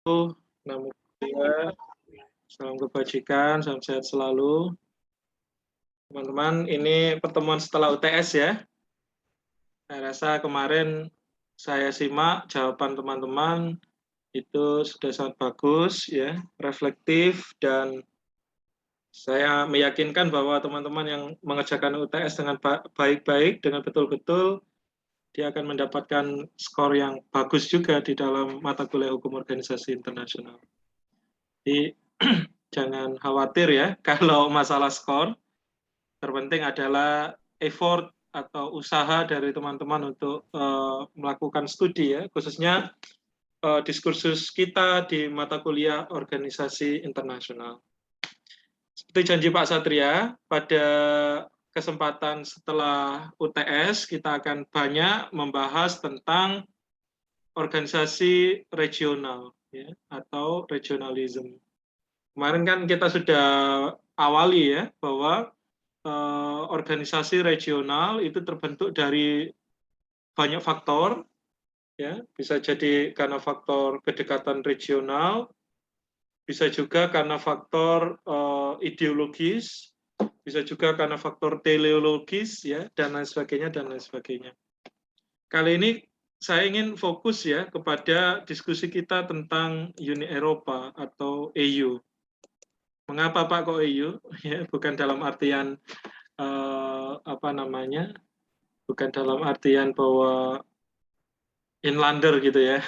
Namo Buddhaya, salam kebajikan, salam sehat selalu. Teman-teman, ini pertemuan setelah UTS ya. Saya rasa kemarin saya simak jawaban teman-teman itu sudah sangat bagus ya, reflektif, dan saya meyakinkan bahwa teman-teman yang mengerjakan UTS dengan baik-baik, dengan betul-betul, dia akan mendapatkan skor yang bagus juga di dalam mata kuliah hukum organisasi internasional. Jadi jangan khawatir ya kalau masalah skor. Terpenting adalah effort atau usaha dari teman-teman untuk melakukan studi ya, khususnya diskursus kita di mata kuliah organisasi internasional. Seperti janji Pak Satria, pada kesempatan setelah UTS kita akan banyak membahas tentang organisasi regional ya, atau regionalism. Kemarin kan kita sudah awali ya bahwa organisasi regional itu terbentuk dari banyak faktor ya, bisa jadi karena faktor kedekatan regional, bisa juga karena faktor ideologis, bisa juga karena faktor teleologis ya, dan lain sebagainya dan lain sebagainya. Kali ini saya ingin fokus ya kepada diskusi kita tentang Uni Eropa atau EU. Mengapa Pak kok EU? Ya, bukan dalam artian bukan dalam artian bahwa inlander gitu ya.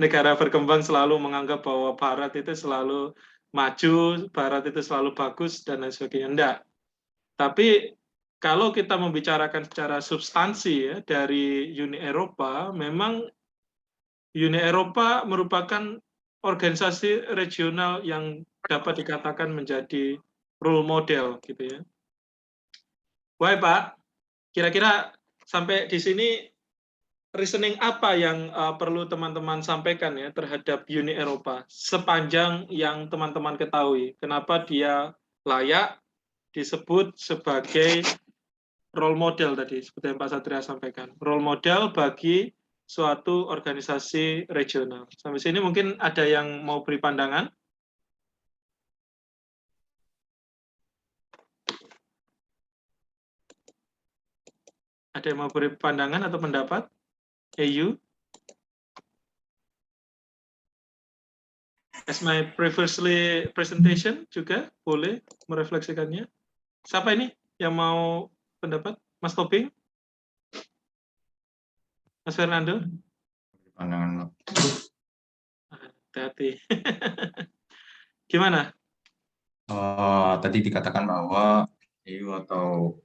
Negara berkembang selalu menganggap bahwa Barat itu selalu maju, Barat itu selalu bagus, dan lain sebagainya. Enggak. Tapi kalau kita membicarakan secara substansi ya, dari Uni Eropa, memang Uni Eropa merupakan organisasi regional yang dapat dikatakan menjadi role model gitu ya. Why Pak? Kira-kira sampai di sini reasoning apa yang perlu teman-teman sampaikan ya terhadap Uni Eropa sepanjang yang teman-teman ketahui? Kenapa dia layak disebut sebagai role model tadi, seperti yang Pak Satria sampaikan. Role model bagi suatu organisasi regional. Sampai sini mungkin ada yang mau beri pandangan? Ada yang mau beri pandangan atau pendapat? EU? As my previously presentation juga boleh merefleksikannya. Siapa ini yang mau pendapat? Mas Toping? Mas Fernando? Pandangan Hati-hati. Gimana? tadi dikatakan bahwa EU atau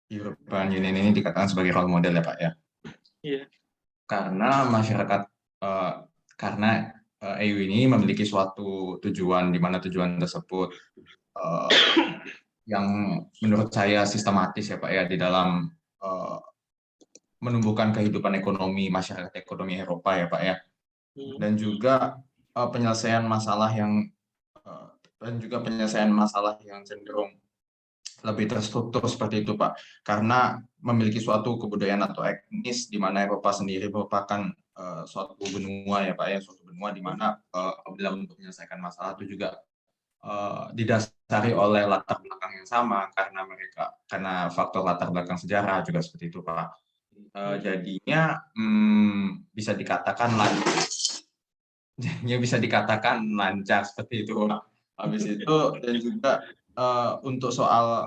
European Union ini dikatakan sebagai role model ya Pak ya. Iya. Karena masyarakat karena EU ini memiliki suatu tujuan, di mana tujuan tersebut yang menurut saya sistematis ya Pak ya, di dalam menumbuhkan kehidupan ekonomi masyarakat ekonomi Eropa ya Pak ya, dan juga penyelesaian masalah yang cenderung lebih terstruktur seperti itu Pak, karena memiliki suatu kebudayaan atau etnis di mana Eropa sendiri merupakan suatu benua ya Pak ya, suatu benua di mana apabila untuk menyelesaikan masalah itu juga didasari oleh latar belakang yang sama, karena faktor latar belakang sejarah juga seperti itu Pak. Jadinya bisa dikatakan lancar seperti itu Pak. Habis itu dan juga untuk soal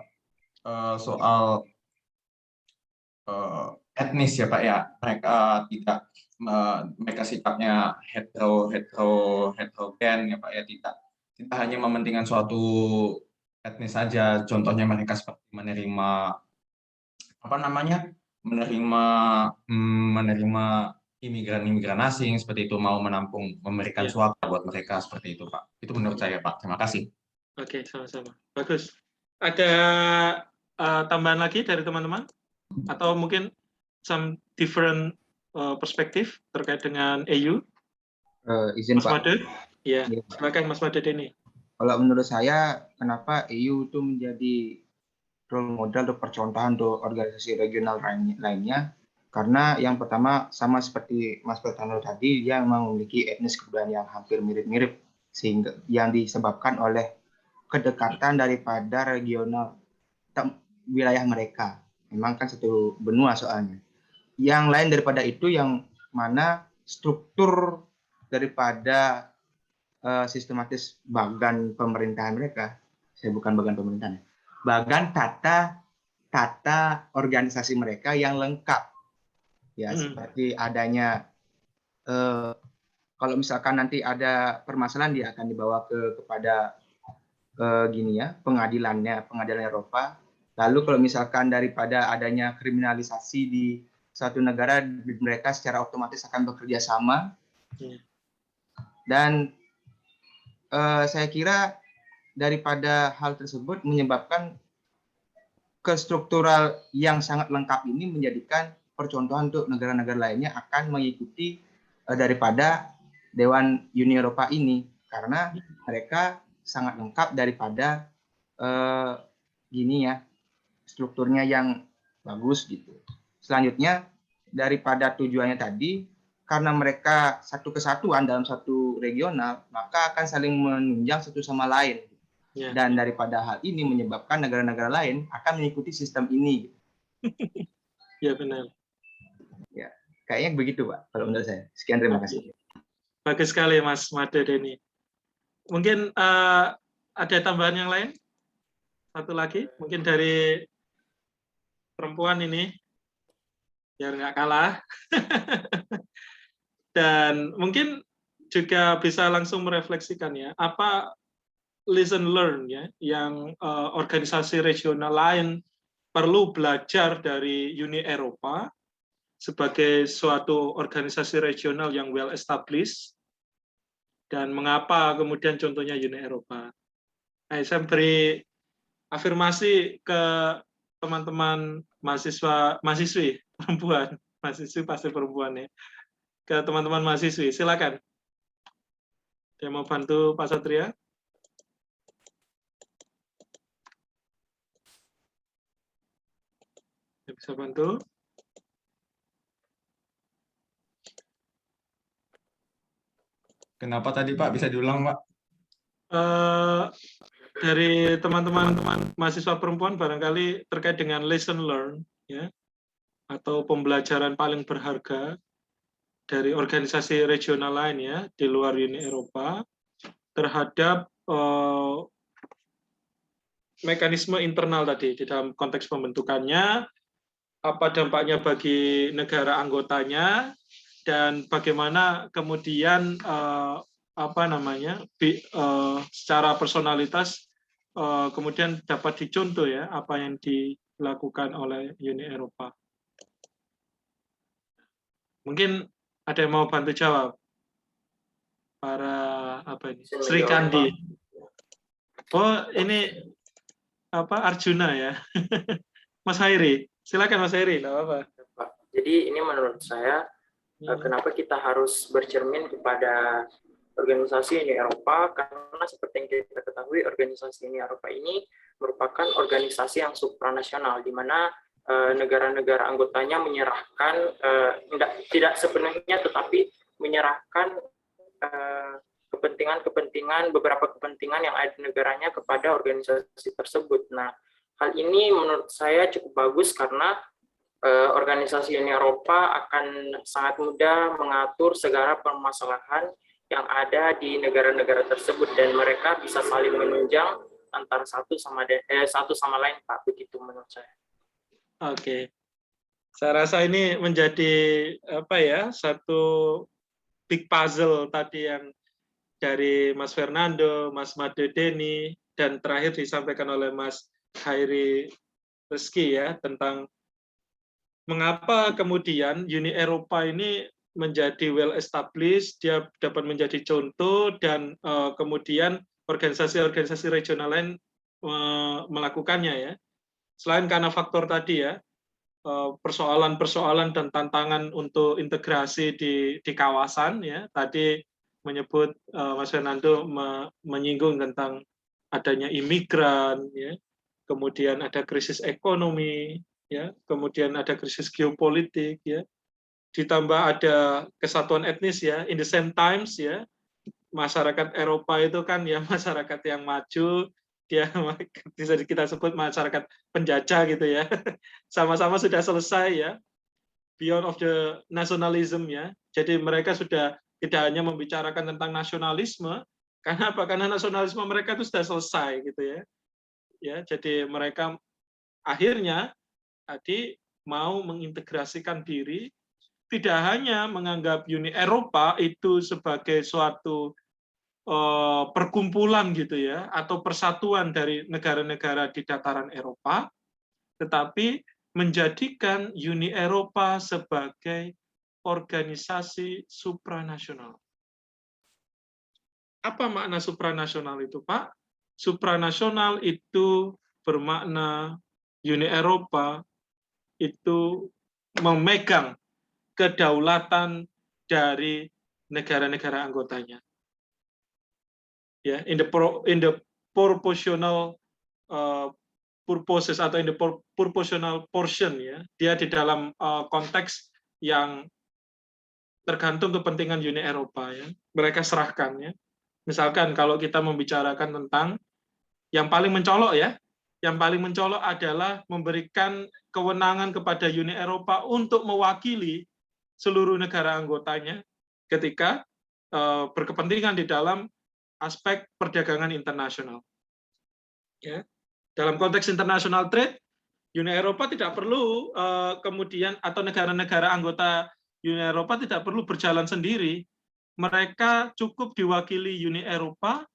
etnis ya Pak ya, mereka sifatnya heterogen ya Pak ya, tidak hanya mementingkan suatu etnis saja. Contohnya mereka seperti menerima imigran asing seperti itu, mau memberikan suaka buat mereka seperti itu Pak. Itu menurut saya Pak. Terima kasih. Oke, sama-sama. Bagus. Ada tambahan lagi dari teman-teman? Atau mungkin some different perspektif terkait dengan EU? Izin Mas Pak. Made? Ya, silakan Mas Made ini. Kalau menurut saya, kenapa EU itu menjadi role model atau percontohan untuk organisasi regional lainnya? Karena yang pertama sama seperti Mas Fernando tadi, dia memang memiliki etnis kebudayaan yang hampir mirip-mirip, sehingga yang disebabkan oleh kedekatan daripada regional wilayah mereka. Memang kan satu benua soalnya. Yang lain daripada itu yang mana struktur daripada sistematis bagan pemerintahan mereka, saya bukan bagan pemerintahan, bagan tata organisasi mereka yang lengkap, ya seperti adanya kalau misalkan nanti ada permasalahan dia akan dibawa kepada pengadilan Eropa. Lalu kalau misalkan daripada adanya kriminalisasi di suatu negara, mereka secara otomatis akan bekerja sama. Dan saya kira daripada hal tersebut menyebabkan kestruktural yang sangat lengkap ini menjadikan percontohan untuk negara-negara lainnya akan mengikuti daripada Dewan Uni Eropa ini, karena mereka sangat lengkap daripada strukturnya yang bagus gitu. Selanjutnya daripada tujuannya tadi, karena mereka satu kesatuan dalam satu regional, maka akan saling menunjang satu sama lain. Dan daripada hal ini menyebabkan negara-negara lain akan mengikuti sistem ini. Ya benar. Ya, kayaknya begitu Pak, kalau menurut saya. Sekian, terima kasih. Bagus sekali Mas Made Deni. Mungkin ada tambahan yang lain? Satu lagi, mungkin dari perempuan ini, biar nggak kalah. Dan mungkin juga bisa langsung merefleksikan ya, apa lesson learn ya, yang organisasi regional lain perlu belajar dari Uni Eropa sebagai suatu organisasi regional yang well established, dan mengapa kemudian contohnya Uni Eropa. Saya beri afirmasi ke teman-teman mahasiswi perempuan, mahasiswi pasti perempuan ya, ke teman-teman mahasiswi, silakan. Dia mau bantu Pak Satria? Dia bisa bantu? Kenapa tadi Pak? Bisa diulang Pak? Dari teman-teman mahasiswa perempuan barangkali terkait dengan lesson learned ya, atau pembelajaran paling berharga dari organisasi regional lain ya di luar Uni Eropa terhadap mekanisme internal tadi di dalam konteks pembentukannya, apa dampaknya bagi negara anggotanya, dan bagaimana kemudian secara personalitas kemudian dapat dicontoh ya apa yang dilakukan oleh Uni Eropa. Mungkin ada yang mau bantu jawab? Para Sri Kandi. Oh, ini Arjuna ya. Mas Hairi, silakan Mas Hairi, enggak apa-apa. Jadi ini menurut saya kenapa kita harus bercermin kepada organisasi Uni Eropa, karena seperti yang kita ketahui organisasi Uni Eropa ini merupakan organisasi yang supranasional di mana negara-negara anggotanya menyerahkan tidak sepenuhnya tetapi menyerahkan beberapa kepentingan yang ada di negaranya kepada organisasi tersebut. Nah, hal ini menurut saya cukup bagus karena organisasi Uni Eropa akan sangat mudah mengatur segala permasalahan yang ada di negara-negara tersebut dan mereka bisa saling menunjang antara satu sama lain, Pak. Begitu menurut saya. Oke. Saya rasa ini menjadi satu big puzzle tadi yang dari Mas Fernando, Mas Made Deni, dan terakhir disampaikan oleh Mas Hairi Rizky ya, tentang mengapa kemudian Uni Eropa ini menjadi well established, dia dapat menjadi contoh, dan kemudian organisasi-organisasi regional lain melakukannya ya. Selain karena faktor tadi ya, persoalan-persoalan dan tantangan untuk integrasi di kawasan ya. Tadi menyebut Mas Fernando menyinggung tentang adanya imigran ya, kemudian ada krisis ekonomi ya, kemudian ada krisis geopolitik ya, ditambah ada kesatuan etnis ya, in the same times ya, masyarakat Eropa itu kan ya masyarakat yang maju, dia bisa kita sebut masyarakat penjajah gitu ya, sama-sama sudah selesai ya, beyond of the nationalism ya, jadi mereka sudah tidak hanya membicarakan tentang nasionalisme, karena apa? Karena nasionalisme mereka itu sudah selesai gitu ya, jadi mereka akhirnya tadi mau mengintegrasikan diri, tidak hanya menganggap Uni Eropa itu sebagai suatu perkumpulan gitu ya, atau persatuan dari negara-negara di dataran Eropa, tetapi menjadikan Uni Eropa sebagai organisasi supranasional. Apa makna supranasional itu, Pak? Supranasional itu bermakna Uni Eropa itu memegang kedaulatan dari negara-negara anggotanya. Ya, in the proportional purposes atau in the proportional portion ya, dia di dalam konteks yang tergantung kepentingan Uni Eropa ya, mereka serahkan ya. Misalkan kalau kita membicarakan tentang yang paling mencolok ya, yang paling mencolok adalah memberikan kewenangan kepada Uni Eropa untuk mewakili seluruh negara anggotanya ketika berkepentingan di dalam aspek perdagangan internasional. Ya. Dalam konteks international trade, Uni Eropa tidak perlu kemudian atau negara-negara anggota Uni Eropa tidak perlu berjalan sendiri. Mereka cukup diwakili Uni Eropa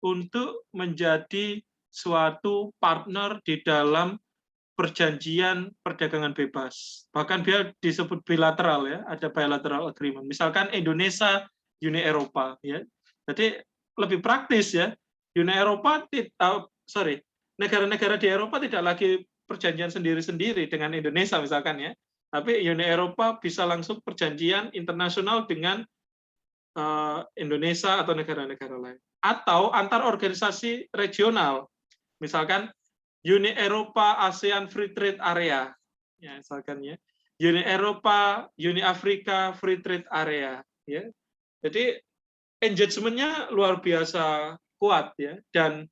untuk menjadi suatu partner di dalam perjanjian perdagangan bebas. Bahkan dia disebut bilateral ya, ada bilateral agreement. Misalkan Indonesia, Uni Eropa ya. Jadi lebih praktis ya. Uni Eropa negara-negara di Eropa tidak lagi perjanjian sendiri-sendiri dengan Indonesia misalkan ya. Tapi Uni Eropa bisa langsung perjanjian internasional dengan Indonesia atau negara-negara lain. Atau antar organisasi regional. Misalkan Uni Eropa ASEAN Free Trade Area. Ya, misalkan ya. Uni Eropa, Uni Afrika Free Trade Area. Ya. Jadi engagement-nya luar biasa kuat ya, dan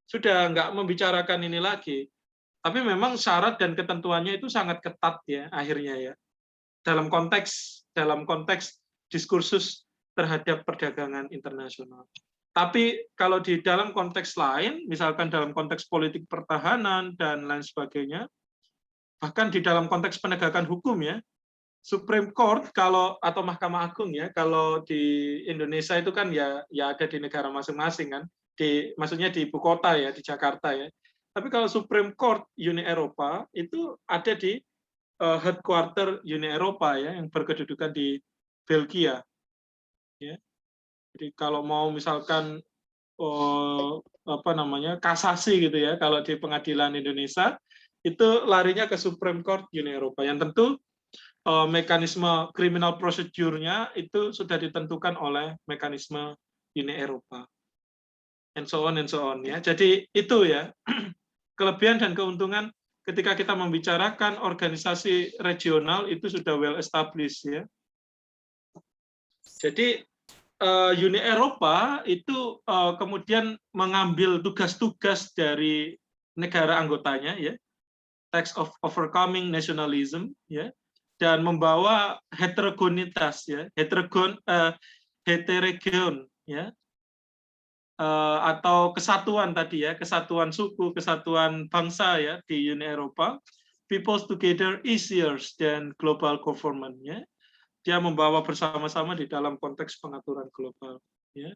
sudah nggak membicarakan ini lagi. Tapi memang syarat dan ketentuannya itu sangat ketat ya akhirnya ya. Dalam konteks diskursus terhadap perdagangan internasional. Tapi kalau di dalam konteks lain, misalkan dalam konteks politik pertahanan dan lain sebagainya, bahkan di dalam konteks penegakan hukum ya, Supreme Court atau Mahkamah Agung ya, kalau di Indonesia itu kan ya ada di negara masing-masing kan, maksudnya di ibu kota ya, di Jakarta ya. Tapi kalau Supreme Court Uni Eropa itu ada di headquarter Uni Eropa ya, yang berkedudukan di Belgia. Ya. Jadi kalau mau misalkan kasasi gitu ya, kalau di pengadilan Indonesia itu larinya ke Supreme Court Uni Eropa, yang tentu mekanisme criminal procedure-nya itu sudah ditentukan oleh mekanisme Uni Eropa, and so on ya. Jadi itu ya kelebihan dan keuntungan ketika kita membicarakan organisasi regional itu sudah well established ya. Jadi Uni Eropa itu kemudian mengambil tugas-tugas dari negara anggotanya ya, task of overcoming nationalism ya, dan membawa heterogenitas ya, heterogen ya, atau kesatuan tadi ya, kesatuan suku, kesatuan bangsa ya di Uni Eropa, peoples together easier than global government ya. Dia membawa bersama-sama di dalam konteks pengaturan global. Ya.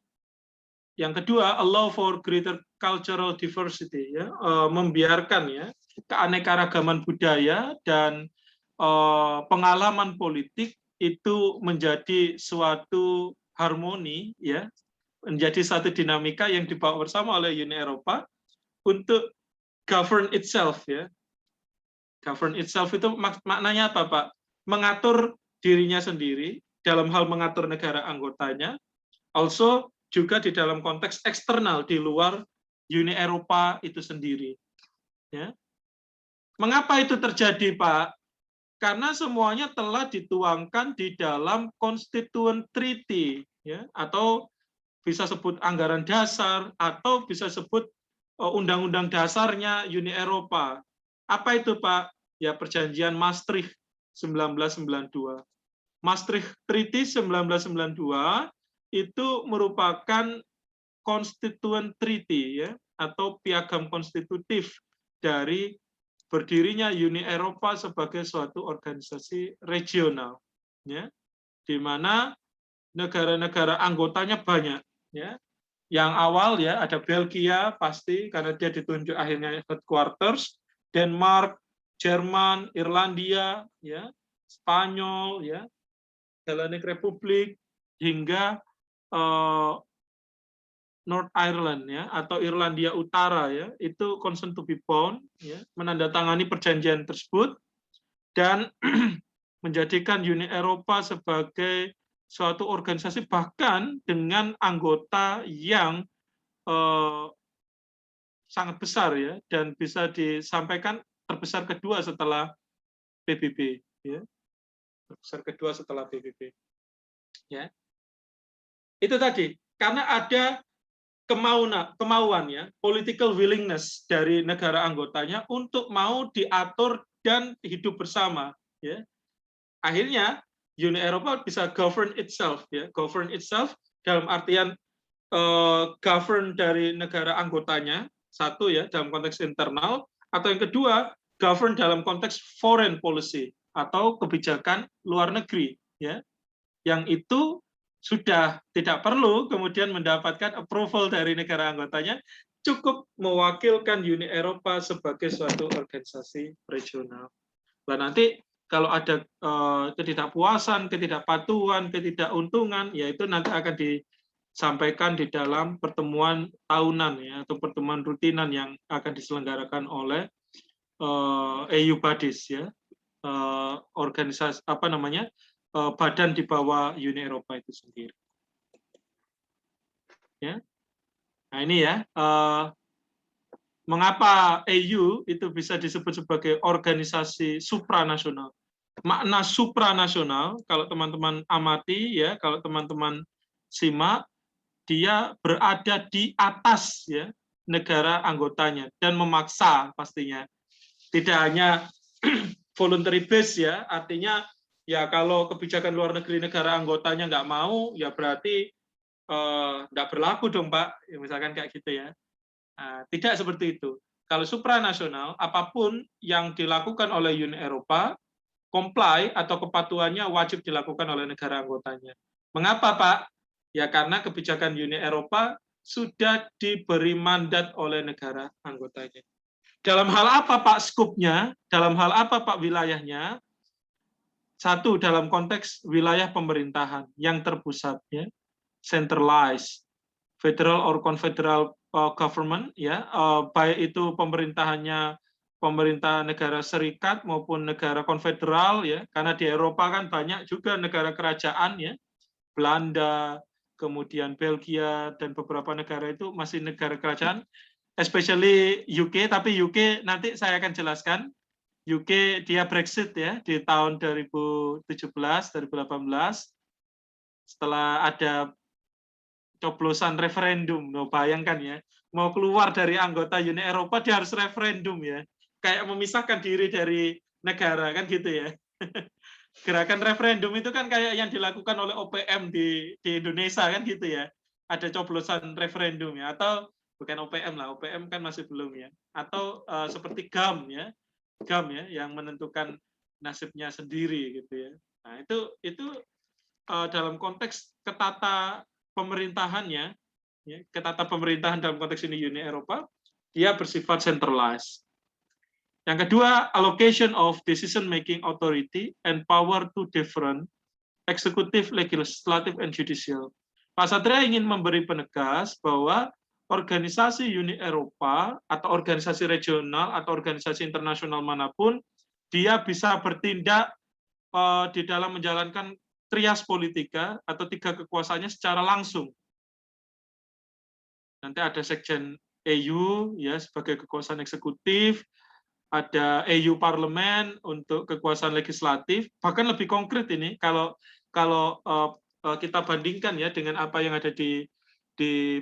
Yang kedua, allow for greater cultural diversity, ya, membiarkan ya keanekaragaman budaya dan pengalaman politik itu menjadi suatu harmoni, ya, menjadi satu dinamika yang dibawa bersama oleh Uni Eropa untuk govern itself, ya. Govern itself itu maknanya apa, Pak? Mengatur dirinya sendiri dalam hal mengatur negara anggotanya, also juga di dalam konteks eksternal di luar Uni Eropa itu sendiri. Ya. Mengapa itu terjadi, Pak? Karena semuanya telah dituangkan di dalam Constituent Treaty, ya, atau bisa sebut anggaran dasar, atau bisa sebut undang-undang dasarnya Uni Eropa. Apa itu, Pak? Ya, perjanjian Maastricht 1992. Maastricht Treaty 1992 itu merupakan Constituent Treaty, ya, atau piagam konstitutif dari berdirinya Uni Eropa sebagai suatu organisasi regional, ya, di mana negara-negara anggotanya banyak, ya. Yang awal ya ada Belgia pasti karena dia ditunjuk akhirnya headquarters, Denmark, Jerman, Irlandia, ya, Spanyol, ya, Hellenic Republic, hingga North Ireland, ya, atau Irlandia Utara, ya, itu consent to be bound, ya, menandatangani perjanjian tersebut dan menjadikan Uni Eropa sebagai suatu organisasi bahkan dengan anggota yang sangat besar, ya, dan bisa disampaikan terbesar kedua setelah PBB, ya, terbesar kedua setelah PBB, ya. Itu tadi karena ada kemauan, ya, political willingness dari negara anggotanya untuk mau diatur dan hidup bersama, ya. Akhirnya Uni Eropa bisa govern itself, ya, govern itself dalam artian govern dari negara anggotanya, satu, ya, dalam konteks internal, atau yang kedua govern dalam konteks foreign policy atau kebijakan luar negeri, ya, yang itu sudah tidak perlu kemudian mendapatkan approval dari negara anggotanya, cukup mewakilkan Uni Eropa sebagai suatu organisasi regional. Nah, nanti kalau ada ketidakpuasan, ketidakpatuhan, ketidakuntungan, ya itu nanti akan disampaikan di dalam pertemuan tahunan, ya, atau pertemuan rutinan yang akan diselenggarakan oleh EU bodies, ya, organisasi apa namanya, badan di bawah Uni Eropa itu sendiri. Ya. Nah ini ya, mengapa EU itu bisa disebut sebagai organisasi supranasional. Makna supranasional, kalau teman-teman amati, ya, kalau teman-teman simak, dia berada di atas, ya, negara anggotanya dan memaksa pastinya. Tidak hanya voluntary base, ya, artinya ya kalau kebijakan luar negeri negara anggotanya nggak mau, ya berarti nggak berlaku dong, Pak, ya, misalkan kayak gitu, ya. Nah, tidak seperti itu. Kalau supranasional, apapun yang dilakukan oleh Uni Eropa, comply atau kepatuhannya wajib dilakukan oleh negara anggotanya. Mengapa, Pak? Ya karena kebijakan Uni Eropa sudah diberi mandat oleh negara anggotanya. Dalam hal apa, Pak, skupnya? Dalam hal apa, Pak, wilayahnya? Satu, dalam konteks wilayah pemerintahan yang terpusat, ya, centralized, federal or confederal government, ya, baik itu pemerintahannya pemerintah negara serikat maupun negara konfederal, ya, karena di Eropa kan banyak juga negara kerajaan, ya, Belanda, kemudian Belgia dan beberapa negara itu masih negara kerajaan, especially UK, tapi UK nanti saya akan jelaskan. UK dia Brexit, ya, di tahun 2017, 2018, setelah ada coblosan referendum. No, bayangkan, ya, mau keluar dari anggota Uni Eropa dia harus referendum, ya, kayak memisahkan diri dari negara kan gitu, ya. Gerakan referendum itu kan kayak yang dilakukan oleh OPM di Indonesia kan gitu, ya. Ada coblosan referendum, ya, atau bukan OPM lah, OPM kan masih belum, ya. Atau seperti GAM, ya. GAM, ya, yang menentukan nasibnya sendiri gitu, ya. Nah, itu dalam konteks ketata pemerintahannya, ya, ketata pemerintahan dalam konteks ini Uni Eropa, dia bersifat centralized. Yang kedua, allocation of decision making authority and power to different executive, legislative, and judicial. Pak Satria ingin memberi penegas bahwa organisasi Uni Eropa atau organisasi regional atau organisasi internasional manapun, dia bisa bertindak di dalam menjalankan trias politika atau tiga kekuasaannya secara langsung. Nanti ada sekjen EU, ya, sebagai kekuasaan eksekutif, ada EU Parlemen untuk kekuasaan legislatif, bahkan lebih konkret ini kalau kita bandingkan ya dengan apa yang ada di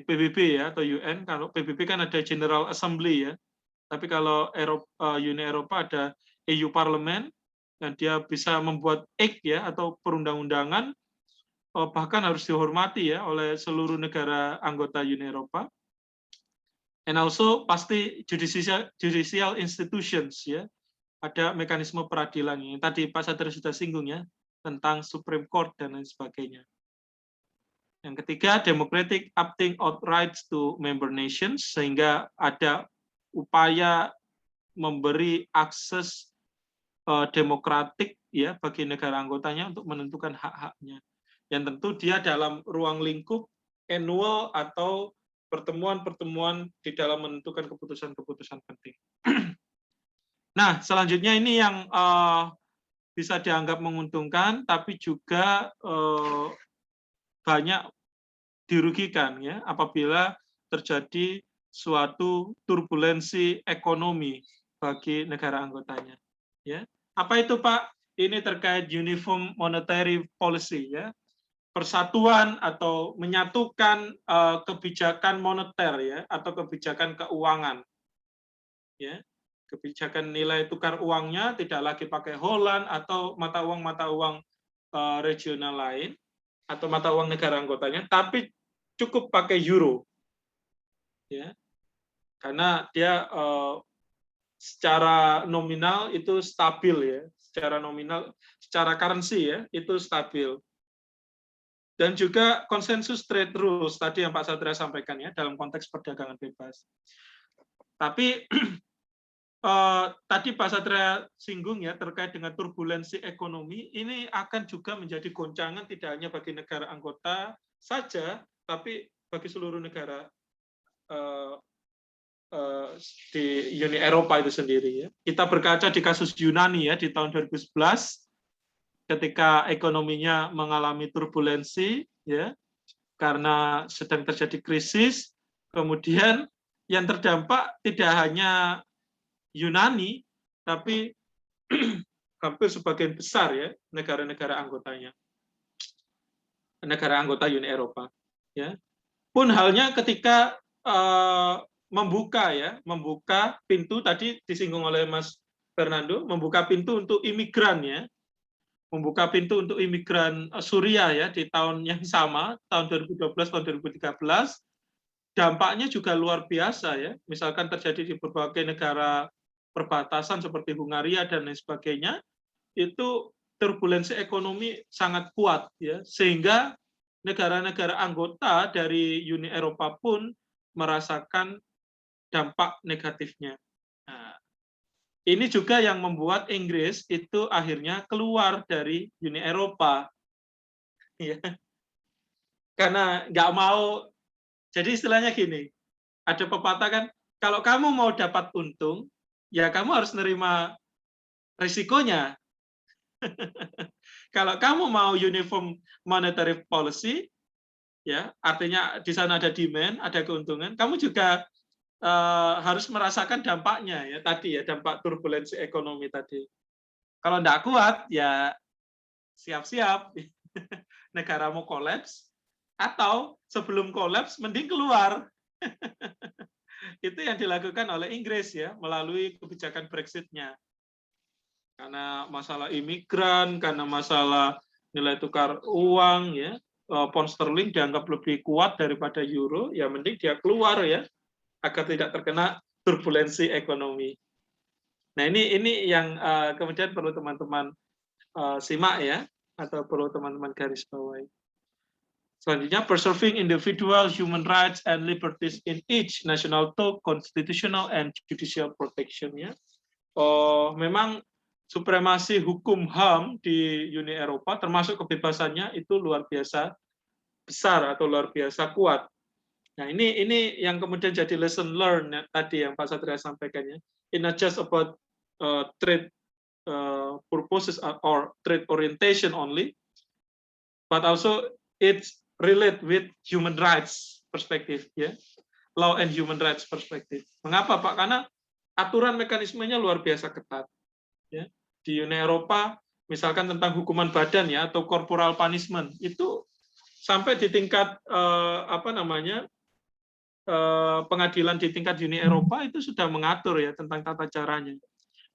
PBB ya atau UN. Kalau PBB kan ada General Assembly ya, tapi kalau Uni Eropa ada EU Parlemen dan dia bisa membuat act ya atau perundang-undangan, bahkan harus dihormati ya oleh seluruh negara anggota Uni Eropa. And also pasti judicial institutions ya, ada mekanisme peradilan yang tadi Pak Satria sudah singgung ya tentang Supreme Court dan lain sebagainya. Yang ketiga, democratic opting out rights to member nations, sehingga ada upaya memberi akses demokratik ya bagi negara anggotanya untuk menentukan hak-haknya. Yang tentu dia dalam ruang lingkup annual atau pertemuan-pertemuan di dalam menentukan keputusan-keputusan penting. Nah, selanjutnya ini yang bisa dianggap menguntungkan, tapi juga banyak dirugikan ya apabila terjadi suatu turbulensi ekonomi bagi negara anggotanya. Ya, apa itu Pak? Ini terkait uniform monetary policy ya. Persatuan atau menyatukan kebijakan moneter ya atau kebijakan keuangan ya, kebijakan nilai tukar uangnya tidak lagi pakai Holland atau mata uang regional lain atau mata uang negara anggotanya, tapi cukup pakai euro ya, karena dia secara nominal itu stabil ya, secara nominal, secara currency ya itu stabil. Dan juga konsensus trade rules tadi yang Pak Satria sampaikan ya dalam konteks perdagangan bebas. Tapi tadi Pak Satria singgung ya terkait dengan turbulensi ekonomi, ini akan juga menjadi goncangan tidak hanya bagi negara anggota saja, tapi bagi seluruh negara di Uni Eropa itu sendiri ya. Kita berkaca di kasus Yunani ya di tahun 2011. Ketika ekonominya mengalami turbulensi, ya, karena sedang terjadi krisis, kemudian yang terdampak tidak hanya Yunani, tapi hampir sebagian besar ya negara-negara anggotanya, negara anggota Uni Eropa. Ya, pun halnya ketika membuka pintu tadi disinggung oleh Mas Fernando, membuka pintu untuk imigran ya. Membuka pintu untuk imigran Suriah ya di tahun yang sama, tahun 2012 tahun 2013, dampaknya juga luar biasa ya. Misalkan terjadi di berbagai negara perbatasan seperti Hungaria dan lain sebagainya, itu turbulensi ekonomi sangat kuat ya, sehingga negara-negara anggota dari Uni Eropa pun merasakan dampak negatifnya. Nah, ini juga yang membuat Inggris itu akhirnya keluar dari Uni Eropa, ya. Karena nggak mau. Jadi istilahnya gini, ada pepatah kan, kalau kamu mau dapat untung, ya kamu harus nerima risikonya. Kalau kamu mau uniform monetary policy, ya artinya di sana ada demand, ada keuntungan, kamu juga harus merasakan dampaknya ya tadi ya, dampak turbulensi ekonomi tadi. Kalau enggak kuat ya siap-siap negara mau kolaps, atau sebelum kolaps mending keluar. Itu yang dilakukan oleh Inggris ya melalui kebijakan Brexit-nya. Karena masalah imigran, karena masalah nilai tukar uang ya, pound sterling dianggap lebih kuat daripada euro, ya mending dia keluar ya agar tidak terkena turbulensi ekonomi. Nah ini yang kemudian perlu teman-teman simak ya, atau perlu teman-teman garis bawahi. Selanjutnya, preserving individual human rights and liberties in each national to constitutional and judicial protection ya. Memang supremasi hukum HAM di Uni Eropa termasuk kebebasannya itu luar biasa besar atau luar biasa kuat. Nah, ini yang kemudian jadi lesson learned tadi yang Pak Satria sampaikan ya. It's not just about trade purposes or trade orientation only, but also it's relate with human rights perspective ya. Law and human rights perspective. Mengapa Pak? Karena aturan mekanismenya luar biasa ketat. Ya. Di Uni Eropa, misalkan tentang hukuman badan ya atau corporal punishment, itu sampai di tingkat pengadilan di tingkat Uni Eropa itu sudah mengatur ya tentang tata caranya.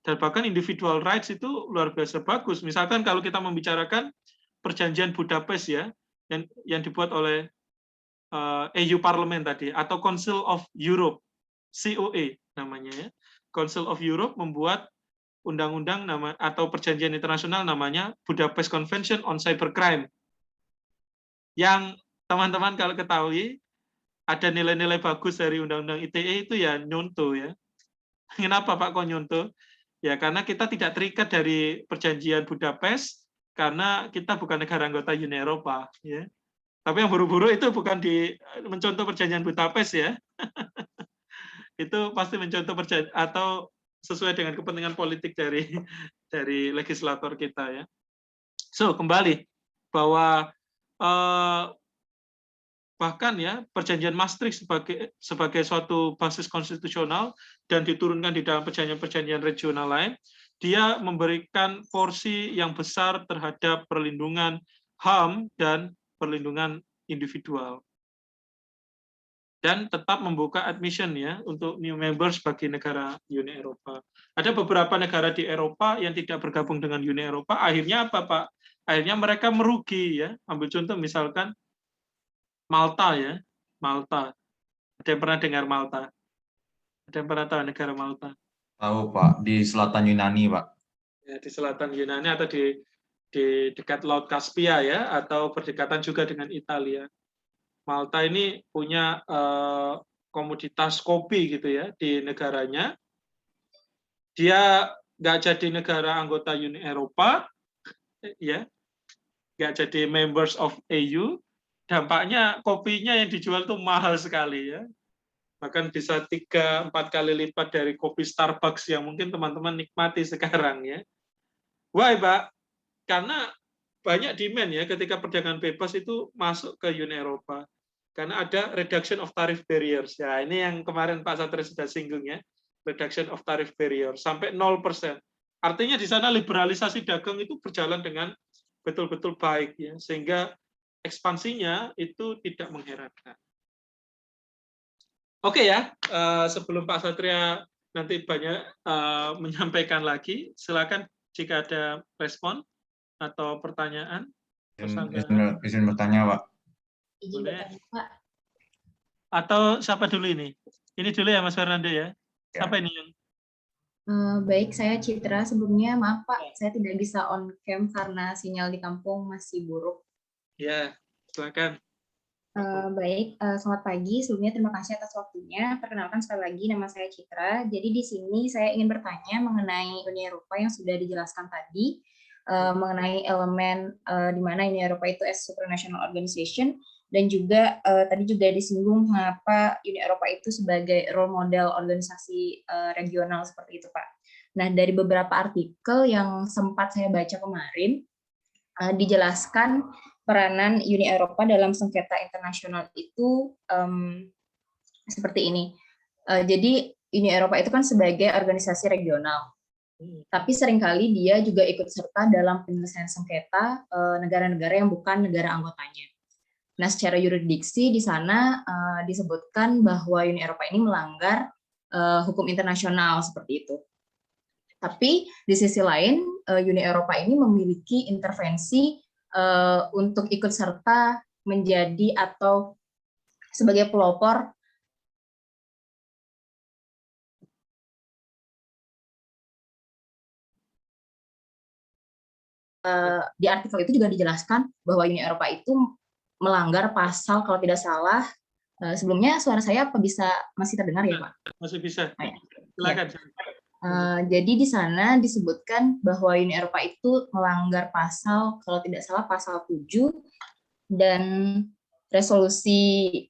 Dan bahkan individual rights itu luar biasa bagus. Misalkan kalau kita membicarakan perjanjian Budapest ya, yang dibuat oleh EU Parliament tadi, atau Council of Europe, COE namanya ya. Council of Europe membuat undang-undang atau perjanjian internasional namanya Budapest Convention on Cybercrime. Yang teman-teman kalau ketahui, ada nilai-nilai bagus dari undang-undang ITE itu ya nyontoh ya. Kenapa Pak kok nyontoh? Ya karena kita tidak terikat dari perjanjian Budapest karena kita bukan negara anggota Uni Eropa ya. Tapi yang buru-buru itu bukan mencontoh perjanjian Budapest ya. Itu pasti mencontoh perjanjian atau sesuai dengan kepentingan politik dari legislator kita ya. So, kembali bahwa bahkan ya perjanjian Maastricht sebagai suatu basis konstitusional dan diturunkan di dalam perjanjian-perjanjian regional lain, dia memberikan porsi yang besar terhadap perlindungan HAM dan perlindungan individual. Dan tetap membuka admission ya untuk new members bagi negara Uni Eropa. Ada beberapa negara di Eropa yang tidak bergabung dengan Uni Eropa, akhirnya apa Pak? Akhirnya mereka merugi ya. Ambil contoh misalkan Malta ya, Malta. Ada yang pernah dengar Malta? Ada yang pernah tahu negara Malta? Tahu Pak, di selatan Yunani Pak. Ya, di selatan Yunani atau di dekat Laut Kaspia ya, atau berdekatan juga dengan Italia. Malta ini punya komoditas kopi gitu ya di negaranya. Dia nggak jadi negara anggota Uni Eropa, ya, nggak jadi members of EU. Dampaknya kopinya yang dijual tuh mahal sekali ya. Bahkan bisa 3-4 kali lipat dari kopi Starbucks yang mungkin teman-teman nikmati sekarang ya. Why, Pak? Karena banyak demand ya ketika perdagangan bebas itu masuk ke Uni Eropa. Karena ada reduction of tariff barriers. Ya, ini yang kemarin Pak Satria sudah singgung ya. Reduction of tariff barrier sampai 0%. Artinya di sana liberalisasi dagang itu berjalan dengan betul-betul baik ya, sehingga ekspansinya itu tidak mengherankan. Oke ya, sebelum Pak Satria nanti banyak menyampaikan lagi, silakan jika ada respon atau pertanyaan. Izin bertanya Pak. Izin bertanya Pak. Atau siapa dulu ini? Ini dulu ya Mas Fernando ya. Siapa ini yang? Baik, saya Citra. Sebelumnya maaf Pak, saya tidak bisa on cam karena sinyal di kampung masih buruk. Ya, silakan. Baik, selamat pagi. Sebelumnya terima kasih atas waktunya. Perkenalkan sekali lagi, nama saya Citra. Jadi di sini saya ingin bertanya mengenai Uni Eropa yang sudah dijelaskan tadi, mengenai elemen di mana Uni Eropa itu as supranational organization, dan juga tadi juga disinggung mengapa Uni Eropa itu sebagai role model organisasi regional seperti itu, Pak. Nah, dari beberapa artikel yang sempat saya baca kemarin, dijelaskan peranan Uni Eropa dalam sengketa internasional itu seperti ini. Jadi Uni Eropa itu kan sebagai organisasi regional, tapi seringkali dia juga ikut serta dalam penyelesaian sengketa negara-negara yang bukan negara anggotanya. Nah, secara yurisdiksi di sana disebutkan bahwa Uni Eropa ini melanggar hukum internasional seperti itu. Tapi di sisi lain, Uni Eropa ini memiliki intervensi untuk ikut serta menjadi atau sebagai pelopor di artikel itu juga dijelaskan bahwa Uni Eropa itu melanggar pasal, kalau tidak salah, sebelumnya suara saya apa bisa masih terdengar ya Pak? Masih bisa. Silakan. Jadi di sana disebutkan bahwa Uni Eropa itu melanggar pasal, kalau tidak salah pasal 7 dan resolusi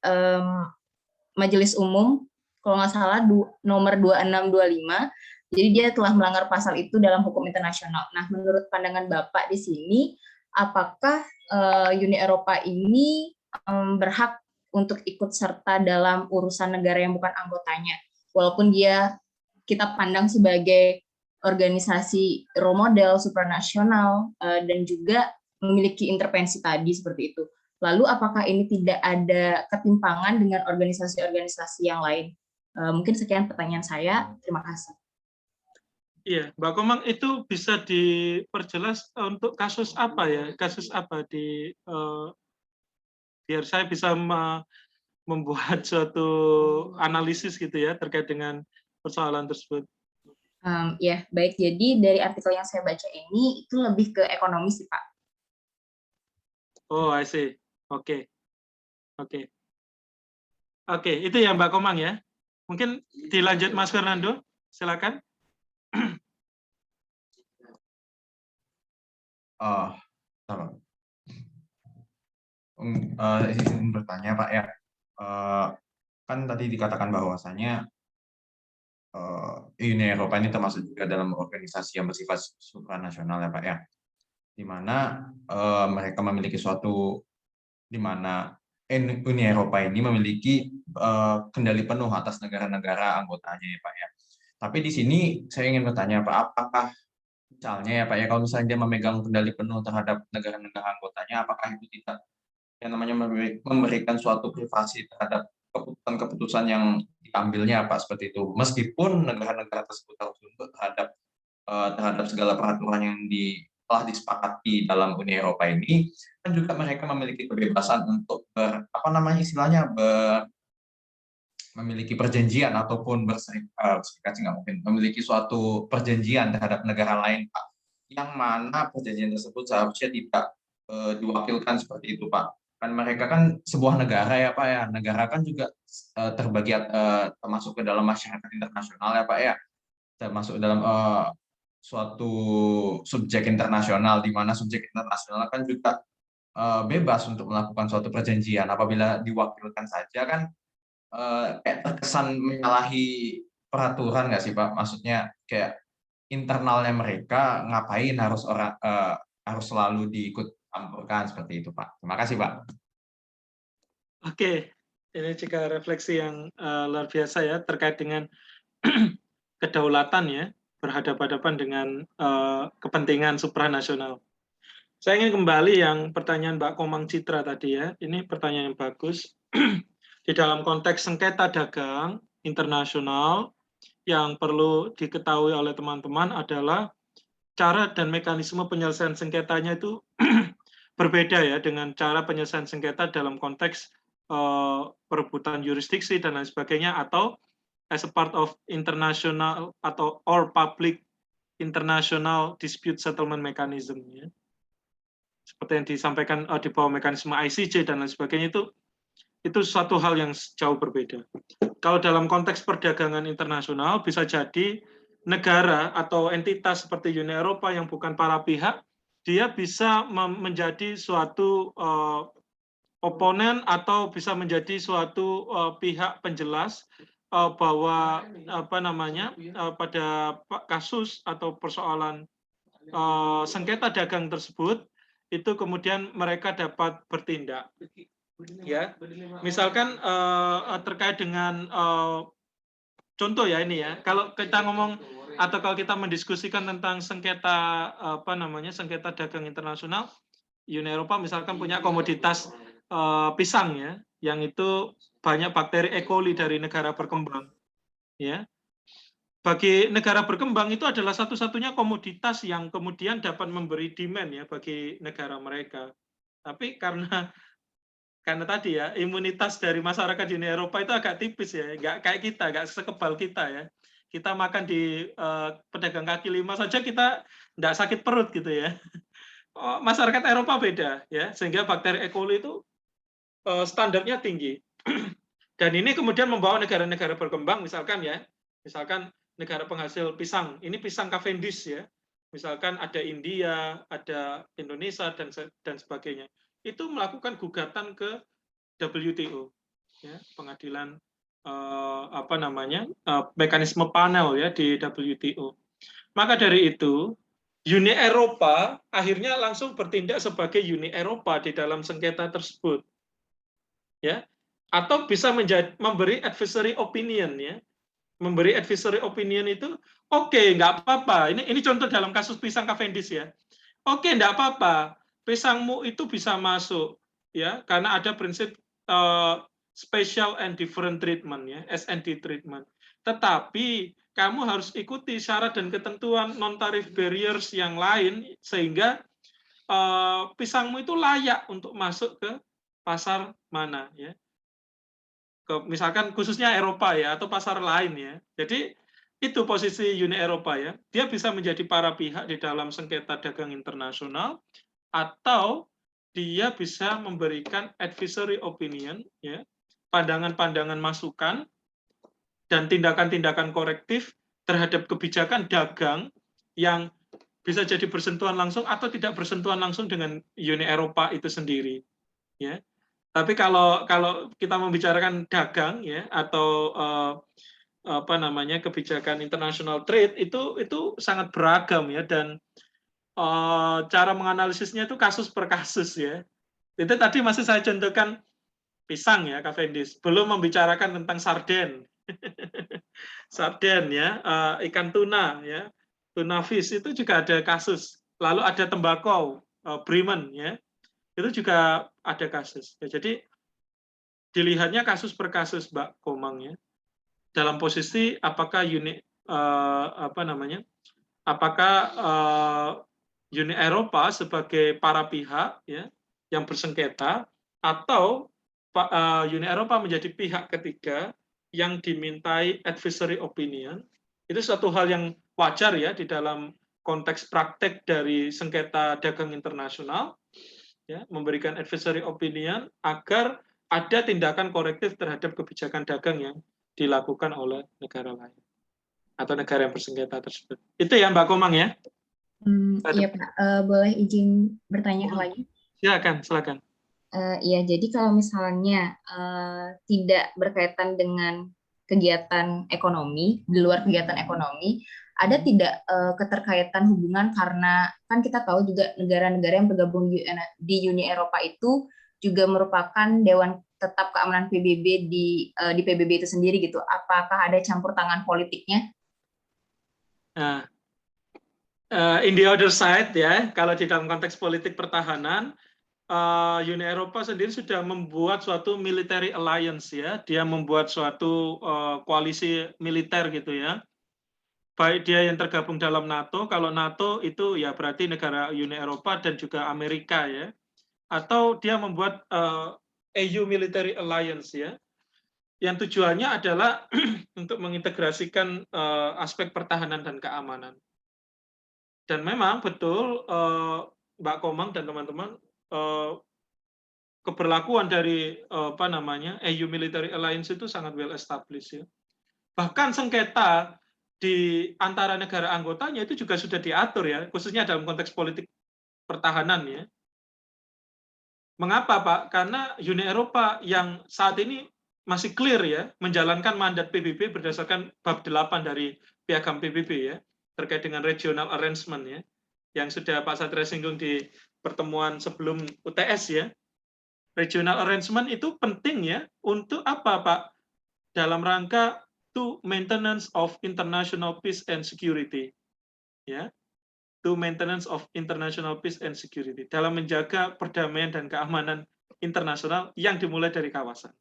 Majelis Umum, kalau nggak salah nomor 2625. Jadi dia telah melanggar pasal itu dalam hukum internasional. Nah, menurut pandangan Bapak di sini, apakah Uni Eropa ini berhak untuk ikut serta dalam urusan negara yang bukan anggotanya, walaupun dia kita pandang sebagai organisasi role model supranasional dan juga memiliki intervensi tadi seperti itu. Lalu apakah ini tidak ada ketimpangan dengan organisasi-organisasi yang lain? Mungkin sekian pertanyaan saya. Terima kasih. Iya, Mbak Komang, itu bisa diperjelas untuk kasus apa ya? Kasus apa biar saya bisa membuat suatu analisis gitu ya terkait dengan persoalan tersebut. Ya, baik. Jadi dari artikel yang saya baca ini itu lebih ke ekonomi sih, Pak. Oh, I see. Oke. Oke. Oke, itu ya Mbak Komang ya. Mungkin dilanjut Mas Fernando, silakan. Izin bertanya Pak ya. Kan tadi dikatakan bahwasanya Uni Eropa ini termasuk juga dalam organisasi yang bersifat supranasional ya Pak ya, di mana mereka memiliki suatu, di mana Uni Eropa ini memiliki kendali penuh atas negara-negara anggotanya ya Pak ya. Tapi di sini saya ingin bertanya Pak, apakah misalnya ya Pak ya, kalau misalnya dia memegang kendali penuh terhadap negara-negara anggotanya, apakah itu tidak yang namanya memberikan suatu privasi terhadap keputusan-keputusan yang diambilnya Pak, seperti itu, meskipun negara-negara tersebut harus tunduk terhadap segala peraturan yang telah disepakati dalam Uni Eropa ini, kan juga mereka memiliki kebebasan untuk memiliki perjanjian ataupun berserikat sih nggak mungkin, memiliki suatu perjanjian terhadap negara lain Pak, yang mana perjanjian tersebut seharusnya tidak diwakilkan seperti itu Pak. Kan mereka kan sebuah negara ya Pak ya, negara kan juga terbagi termasuk ke dalam masyarakat internasional ya Pak ya, termasuk dalam suatu subjek internasional, di mana subjek internasional kan juga bebas untuk melakukan suatu perjanjian. Apabila diwakilkan saja kan kayak terkesan menyalahi peraturan nggak sih Pak? Maksudnya kayak internalnya mereka ngapain harus selalu diikut campurkan seperti itu Pak. Terima kasih Pak. Oke, ini juga refleksi yang luar biasa ya terkait dengan kedaulatan ya, berhadapan-hadapan dengan kepentingan supranasional. Saya ingin kembali yang pertanyaan Mbak Komang Citra tadi ya, ini pertanyaan yang bagus. Di dalam konteks sengketa dagang internasional, yang perlu diketahui oleh teman-teman adalah cara dan mekanisme penyelesaian sengketanya itu berbeda ya dengan cara penyelesaian sengketa dalam konteks perebutan jurisdiksi dan lain sebagainya, atau as a part of international atau or public international dispute settlement mechanism ya. Seperti yang disampaikan di bawah mekanisme ICJ dan lain sebagainya, itu suatu hal yang jauh berbeda. Kalau dalam konteks perdagangan internasional, bisa jadi negara atau entitas seperti Uni Eropa yang bukan para pihak, dia bisa menjadi suatu oponen atau bisa menjadi suatu pihak penjelas bahwa pada kasus atau persoalan sengketa dagang tersebut, itu kemudian mereka dapat bertindak. Ya, misalkan terkait dengan contoh ya ini ya, kalau kita ngomong atau kalau kita mendiskusikan tentang sengketa sengketa dagang internasional, Uni Eropa misalkan punya komoditas pisang ya, yang itu banyak bakteri E. coli dari negara berkembang. Ya, bagi negara berkembang itu adalah satu-satunya komoditas yang kemudian dapat memberi demand ya bagi negara mereka. Tapi karena tadi ya, imunitas dari masyarakat Uni Eropa itu agak tipis ya, nggak kayak kita, nggak sekebal kita ya. Kita makan di pedagang kaki lima saja kita nggak sakit perut gitu ya. Masyarakat Eropa beda ya, sehingga bakteri E. coli itu standarnya tinggi. Dan ini kemudian membawa negara-negara berkembang, misalkan negara penghasil pisang, ini pisang Cavendish ya, misalkan ada India, ada Indonesia dan sebagainya, itu melakukan gugatan ke WTO, ya, pengadilan mekanisme panel ya di WTO. Maka dari itu Uni Eropa akhirnya langsung bertindak sebagai Uni Eropa di dalam sengketa tersebut, ya, atau bisa memberi advisory opinion ya, memberi advisory opinion itu oke, nggak apa-apa. Ini contoh dalam kasus pisang Cavendish ya. Oke, nggak apa-apa. Pisangmu itu bisa masuk ya, karena ada prinsip special and different treatment ya, S&D treatment. Tetapi kamu harus ikuti syarat dan ketentuan non-tarif barriers yang lain sehingga pisangmu itu layak untuk masuk ke pasar mana ya. Misalkan khususnya Eropa ya atau pasar lain ya. Jadi itu posisi Uni Eropa ya. Dia bisa menjadi para pihak di dalam sengketa dagang internasional atau dia bisa memberikan advisory opinion ya, pandangan-pandangan masukan dan tindakan-tindakan korektif terhadap kebijakan dagang yang bisa jadi bersentuhan langsung atau tidak bersentuhan langsung dengan Uni Eropa itu sendiri ya. Tapi kalau kita membicarakan dagang ya atau apa namanya kebijakan international trade itu sangat beragam ya, dan cara menganalisisnya itu kasus per kasus ya. Itu tadi masih saya contohkan pisang ya, Cavendish. Belum membicarakan tentang sarden. Sarden ya, ikan tuna ya, tuna fish itu juga ada kasus. Lalu ada tembakau, Bremen ya. Itu juga ada kasus. Ya, jadi dilihatnya kasus per kasus, Mbak Komang ya. Dalam posisi apakah apakah Uni Eropa sebagai para pihak ya yang bersengketa atau Uni Eropa menjadi pihak ketiga yang dimintai advisory opinion. Itu suatu hal yang wajar ya di dalam konteks praktek dari sengketa dagang internasional. Ya, memberikan advisory opinion agar ada tindakan korektif terhadap kebijakan dagang yang dilakukan oleh negara lain atau negara yang bersengketa tersebut. Itu ya Mbak Komang ya. Iya Pak, boleh izin bertanya lagi? Silakan. Iya, jadi kalau misalnya tidak berkaitan dengan kegiatan ekonomi, di luar kegiatan ekonomi, ada tidak keterkaitan hubungan, karena kan kita tahu juga negara-negara yang bergabung di Uni Eropa itu juga merupakan Dewan Tetap Keamanan PBB di PBB itu sendiri gitu. Apakah ada campur tangan politiknya? Nah, in the other side ya, kalau di dalam konteks politik pertahanan, Uni Eropa sendiri sudah membuat suatu military alliance ya, dia membuat suatu koalisi militer gitu ya. Baik dia yang tergabung dalam NATO, kalau NATO itu ya berarti negara Uni Eropa dan juga Amerika ya, atau dia membuat EU Military Alliance ya, yang tujuannya adalah untuk mengintegrasikan aspek pertahanan dan keamanan. Dan memang betul Mbak Komang dan teman-teman, keberlakuan dari EU Military Alliance itu sangat well established ya. Bahkan sengketa di antara negara anggotanya itu juga sudah diatur ya, khususnya dalam konteks politik pertahanan ya. Mengapa Pak? Karena Uni Eropa yang saat ini masih clear ya, menjalankan mandat PBB berdasarkan bab 8 dari Piagam PBB ya, terkait dengan regional arrangement ya, yang sudah Pak Satria singgung di pertemuan sebelum UTS ya. Regional arrangement itu penting ya, untuk apa Pak? Dalam rangka to maintenance of international peace and security. Ya. To maintenance of international peace and security. Dalam menjaga perdamaian dan keamanan internasional yang dimulai dari kawasan.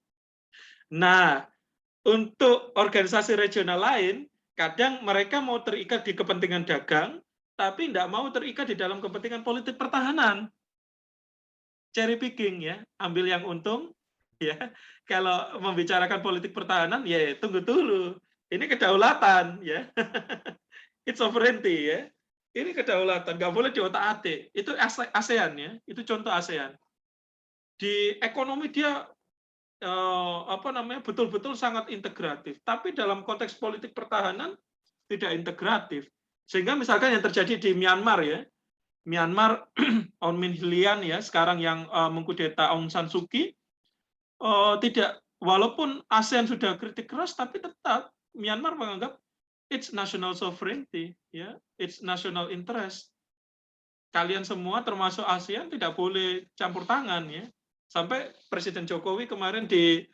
Nah, untuk organisasi regional lain, kadang mereka mau terikat di kepentingan dagang, tapi tidak mau terikat di dalam kepentingan politik pertahanan. Cherry picking ya, ambil yang untung, ya. Kalau membicarakan politik pertahanan, ya tunggu dulu. Ini kedaulatan, ya. It's sovereignty, ya. Ini kedaulatan, nggak boleh diotak-atik. Itu ASEAN, ya. Itu contoh ASEAN. Di ekonomi dia betul-betul sangat integratif. Tapi dalam konteks politik pertahanan tidak integratif. Sehingga misalkan yang terjadi di Myanmar, ya. Myanmar, Aung Min Hlian ya, sekarang yang mengkudeta Aung San Suu Kyi, tidak, walaupun ASEAN sudah kritik keras, tapi tetap Myanmar menganggap it's national sovereignty, ya, it's national interest. Kalian semua termasuk ASEAN tidak boleh campur tangan ya. Sampai Presiden Jokowi kemarin di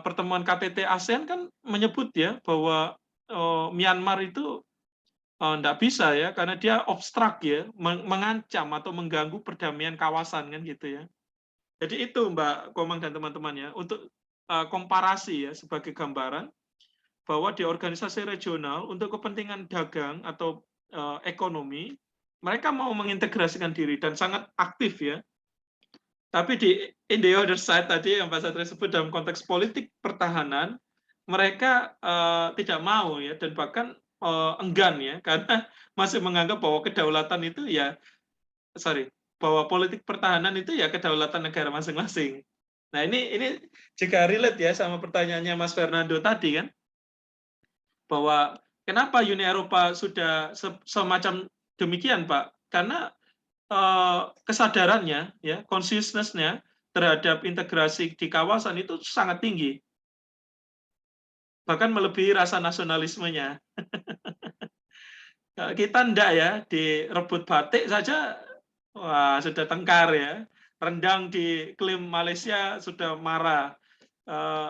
pertemuan KTT ASEAN kan menyebut ya bahwa Myanmar itu enggak bisa ya, karena dia obstrak ya, mengancam atau mengganggu perdamaian kawasan kan gitu ya. Jadi itu Mbak Komang dan teman-teman ya, untuk komparasi ya sebagai gambaran bahwa di organisasi regional untuk kepentingan dagang atau ekonomi, mereka mau mengintegrasikan diri dan sangat aktif ya. Tapi in the other side tadi yang Pak Satria sebut dalam konteks politik pertahanan, mereka tidak mau ya, dan bahkan enggan ya, karena masih menganggap bahwa kedaulatan itu ya, bahwa politik pertahanan itu ya kedaulatan negara masing-masing. Nah ini juga relate ya sama pertanyaannya Mas Fernando tadi kan, bahwa kenapa Uni Eropa sudah semacam demikian Pak? Karena kesadarannya, ya, consciousness-nya terhadap integrasi di kawasan itu sangat tinggi. Bahkan melebihi rasa nasionalismenya. Kita enggak ya, direbut batik saja, wah sudah tengkar ya. Rendang diklaim Malaysia sudah marah.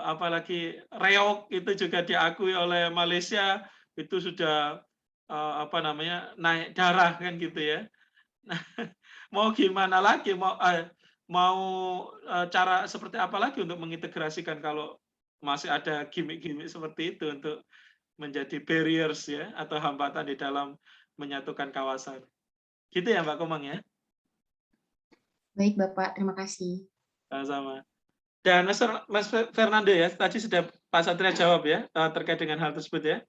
Apalagi reok itu juga diakui oleh Malaysia, itu sudah naik darah kan gitu ya. Mau gimana lagi, mau cara seperti apa lagi untuk mengintegrasikan kalau masih ada gimmick-gimmick seperti itu untuk menjadi barriers ya, atau hambatan di dalam menyatukan kawasan. Gitu ya Mbak Komang ya? Baik Bapak, terima kasih. Sama-sama. Dan Mas Fernando ya, tadi sudah Pak Satria jawab ya, terkait dengan hal tersebut ya?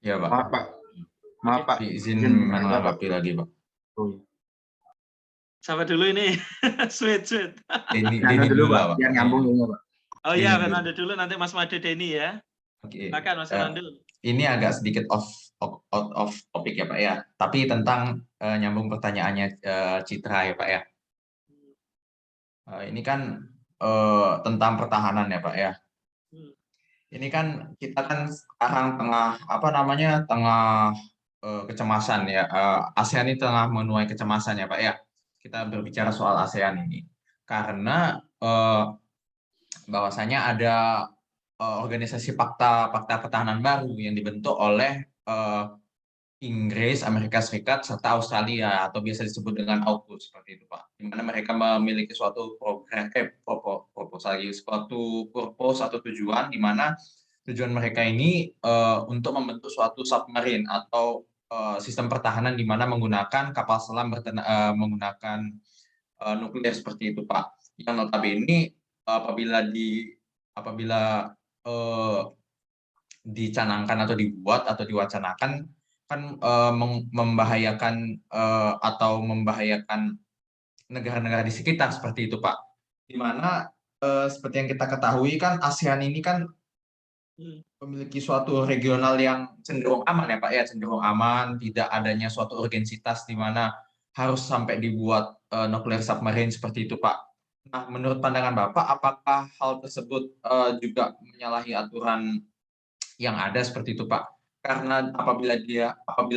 Ya Pak. Maaf Pak. Izin menanggapi lagi Pak. Siapa dulu ini? Sweet. Denny dulu Pak. Biar nyambung ini Pak. Oh iya, Fernando dulu, nanti Mas Made Denny ya. Oke. Silakan Mas Fernando. Ini agak sedikit out of topic ya Pak ya. Tapi tentang nyambung pertanyaannya Citra ya Pak ya. Ini kan tentang pertahanan ya Pak ya. Ini kan kita kan sekarang tengah kecemasan ya. ASEAN ini tengah menuai kecemasan ya Pak ya. Kita berbicara soal ASEAN ini karena bahwasanya ada organisasi fakta pertahanan baru yang dibentuk oleh Inggris, Amerika Serikat, serta Australia, atau biasa disebut dengan AUKUS, seperti itu Pak. Di mana mereka memiliki suatu suatu purpose atau tujuan, di mana tujuan mereka ini untuk membentuk suatu submarine atau sistem pertahanan di mana menggunakan kapal selam menggunakan nuklir seperti itu Pak. Yang notabene apabila dicanangkan atau dibuat atau diwacanakan kan membahayakan atau membahayakan negara-negara di sekitar seperti itu Pak. Di mana seperti yang kita ketahui kan ASEAN ini kan memiliki suatu regional yang cenderung aman ya Pak ya, cenderung aman, tidak adanya suatu urgensitas di mana harus sampai dibuat nuklir submarine seperti itu Pak. Nah, menurut pandangan Bapak, apakah hal tersebut juga menyalahi aturan yang ada seperti itu Pak? Karena apabila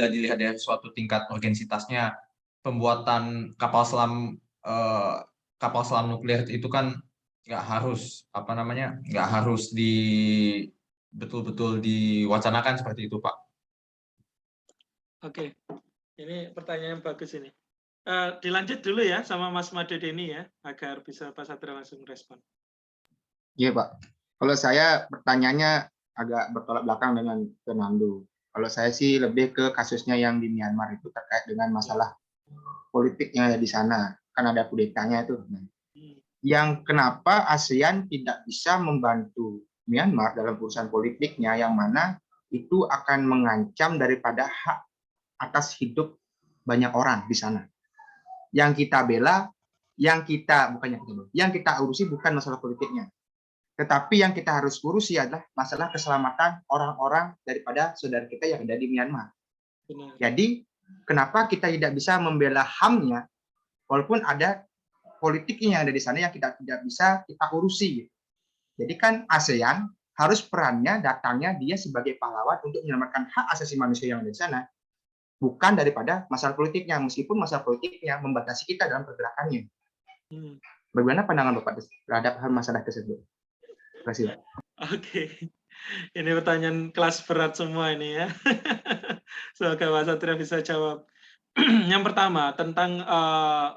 dilihat dari suatu tingkat urgensitasnya, pembuatan kapal selam nuklir itu kan nggak harus betul-betul diwacanakan seperti itu Pak. Oke, ini pertanyaan yang bagus ini. Dilanjut dulu ya sama Mas Made Denny ya, agar bisa Pak Satria langsung respon. Iya Pak. Kalau saya pertanyaannya agak bertolak belakang dengan Fernando. Kalau saya sih lebih ke kasusnya yang di Myanmar itu terkait dengan masalah politik yang ada di sana. Kan ada kudetanya itu. Yang kenapa ASEAN tidak bisa membantu Myanmar dalam urusan politiknya, yang mana itu akan mengancam daripada hak atas hidup banyak orang di sana. Yang kita bela, yang kita urusi bukan masalah politiknya. Tetapi yang kita harus urusi adalah masalah keselamatan orang-orang daripada saudara kita yang ada di Myanmar. Benar. Jadi, kenapa kita tidak bisa membela HAM-nya, walaupun ada politiknya yang ada di sana yang kita tidak bisa kita urusi. Jadi kan ASEAN harus perannya, datangnya dia sebagai pahlawan untuk menyelamatkan hak asasi manusia yang ada di sana, bukan daripada masalah politiknya, meskipun masalah politiknya membatasi kita dalam pergerakannya. Bagaimana pandangan Bapak terhadap hal masalah tersebut? Terima kasih, Pak. Oke, ini pertanyaan kelas berat semua ini ya. Semoga Mas Satria bisa jawab. Yang pertama, tentang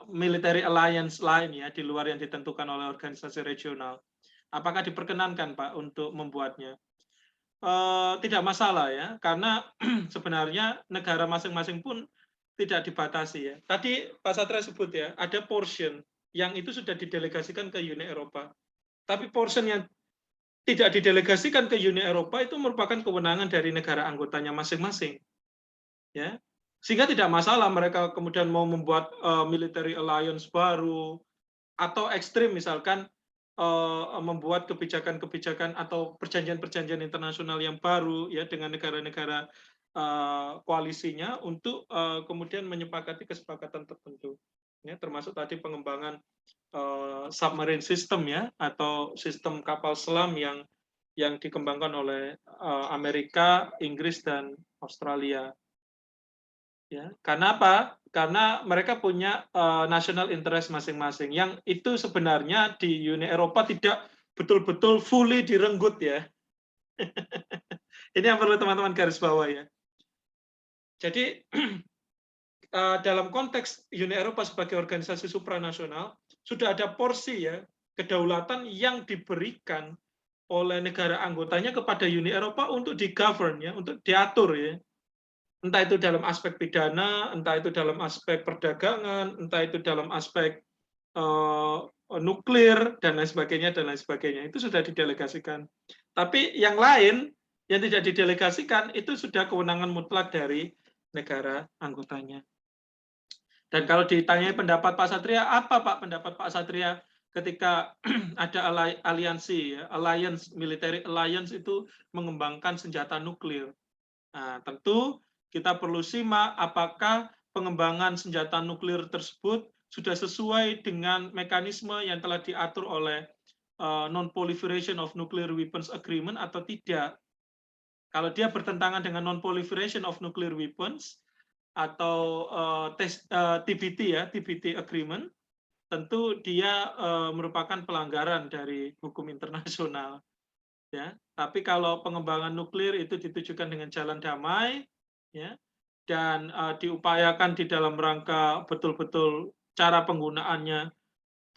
military alliance lain ya, di luar yang ditentukan oleh organisasi regional. Apakah diperkenankan, Pak, untuk membuatnya? Tidak masalah ya, karena sebenarnya negara masing-masing pun tidak dibatasi ya. Tadi Pak Satria sebut ya, ada portion yang itu sudah didelegasikan ke Uni Eropa. Tapi portion yang tidak didelegasikan ke Uni Eropa itu merupakan kewenangan dari negara anggotanya masing-masing. Ya. Sehingga tidak masalah mereka kemudian mau membuat military alliance baru atau ekstrim misalkan membuat kebijakan-kebijakan atau perjanjian-perjanjian internasional yang baru ya dengan negara-negara koalisinya untuk kemudian menyepakati kesepakatan tertentu. Ya, termasuk tadi pengembangan submarine system ya atau sistem kapal selam yang dikembangkan oleh Amerika, Inggris dan Australia. Ya, karena apa? Karena mereka punya national interest masing-masing yang itu sebenarnya di Uni Eropa tidak betul-betul fully direnggut ya. Ini yang perlu teman-teman garis bawah ya. Jadi dalam konteks Uni Eropa sebagai organisasi supranasional sudah ada porsi ya kedaulatan yang diberikan oleh negara anggotanya kepada Uni Eropa untuk di-govern ya, untuk diatur ya. Entah itu dalam aspek pidana, entah itu dalam aspek perdagangan, entah itu dalam aspek nuklir dan lain sebagainya dan lain sebagainya. Itu sudah didelegasikan. Tapi yang lain yang tidak didelegasikan itu sudah kewenangan mutlak dari negara anggotanya. Dan kalau ditanyai pendapat Pak Satria, apa Pak pendapat Pak Satria ketika ada aliansi, ya, alliance, military alliance itu mengembangkan senjata nuklir? Nah, tentu kita perlu simak apakah pengembangan senjata nuklir tersebut sudah sesuai dengan mekanisme yang telah diatur oleh Non-Proliferation of Nuclear Weapons Agreement atau tidak. Kalau dia bertentangan dengan Non-Proliferation of Nuclear Weapons, atau TBT ya, TBT Agreement, tentu dia merupakan pelanggaran dari hukum internasional. Ya, tapi kalau pengembangan nuklir itu ditujukan dengan jalan damai, ya, dan diupayakan di dalam rangka betul-betul cara penggunaannya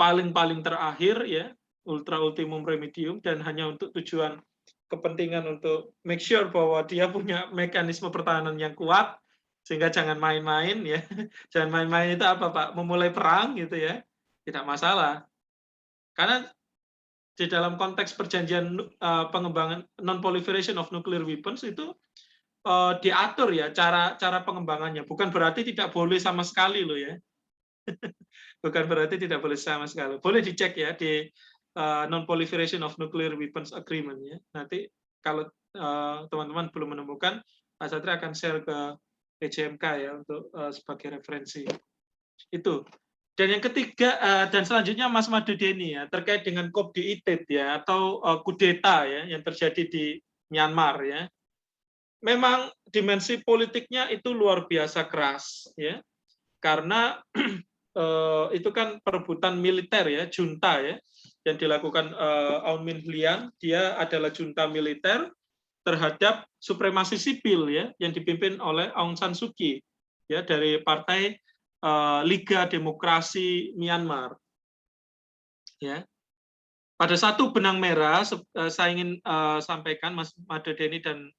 paling-paling terakhir, ya, ultra ultimum remedium, dan hanya untuk tujuan kepentingan untuk make sure bahwa dia punya mekanisme pertahanan yang kuat. Sehingga jangan main-main ya. Jangan main-main itu apa Pak? Memulai perang gitu ya. Tidak masalah. Karena di dalam konteks perjanjian pengembangan non-proliferation of nuclear weapons itu diatur ya cara pengembangannya. Bukan berarti tidak boleh sama sekali loh ya. Bukan berarti tidak boleh sama sekali. Boleh dicek ya di non-proliferation of nuclear weapons agreement ya. Nanti kalau teman-teman belum menemukan, Pak Satria akan share ke PJMK ya untuk sebagai referensi. Itu. Dan yang ketiga dan selanjutnya Mas Madudeni ya terkait dengan Kopdi Itit ya atau kudeta ya yang terjadi di Myanmar ya. Memang dimensi politiknya itu luar biasa keras ya. Karena itu kan perebutan militer ya, junta ya yang dilakukan Aung Min Hlian, dia adalah junta militer terhadap supremasi sipil ya yang dipimpin oleh Aung San Suu Kyi ya dari Partai Liga Demokrasi Myanmar. Ya. Pada satu benang merah saya ingin sampaikan Mas Madudeni dan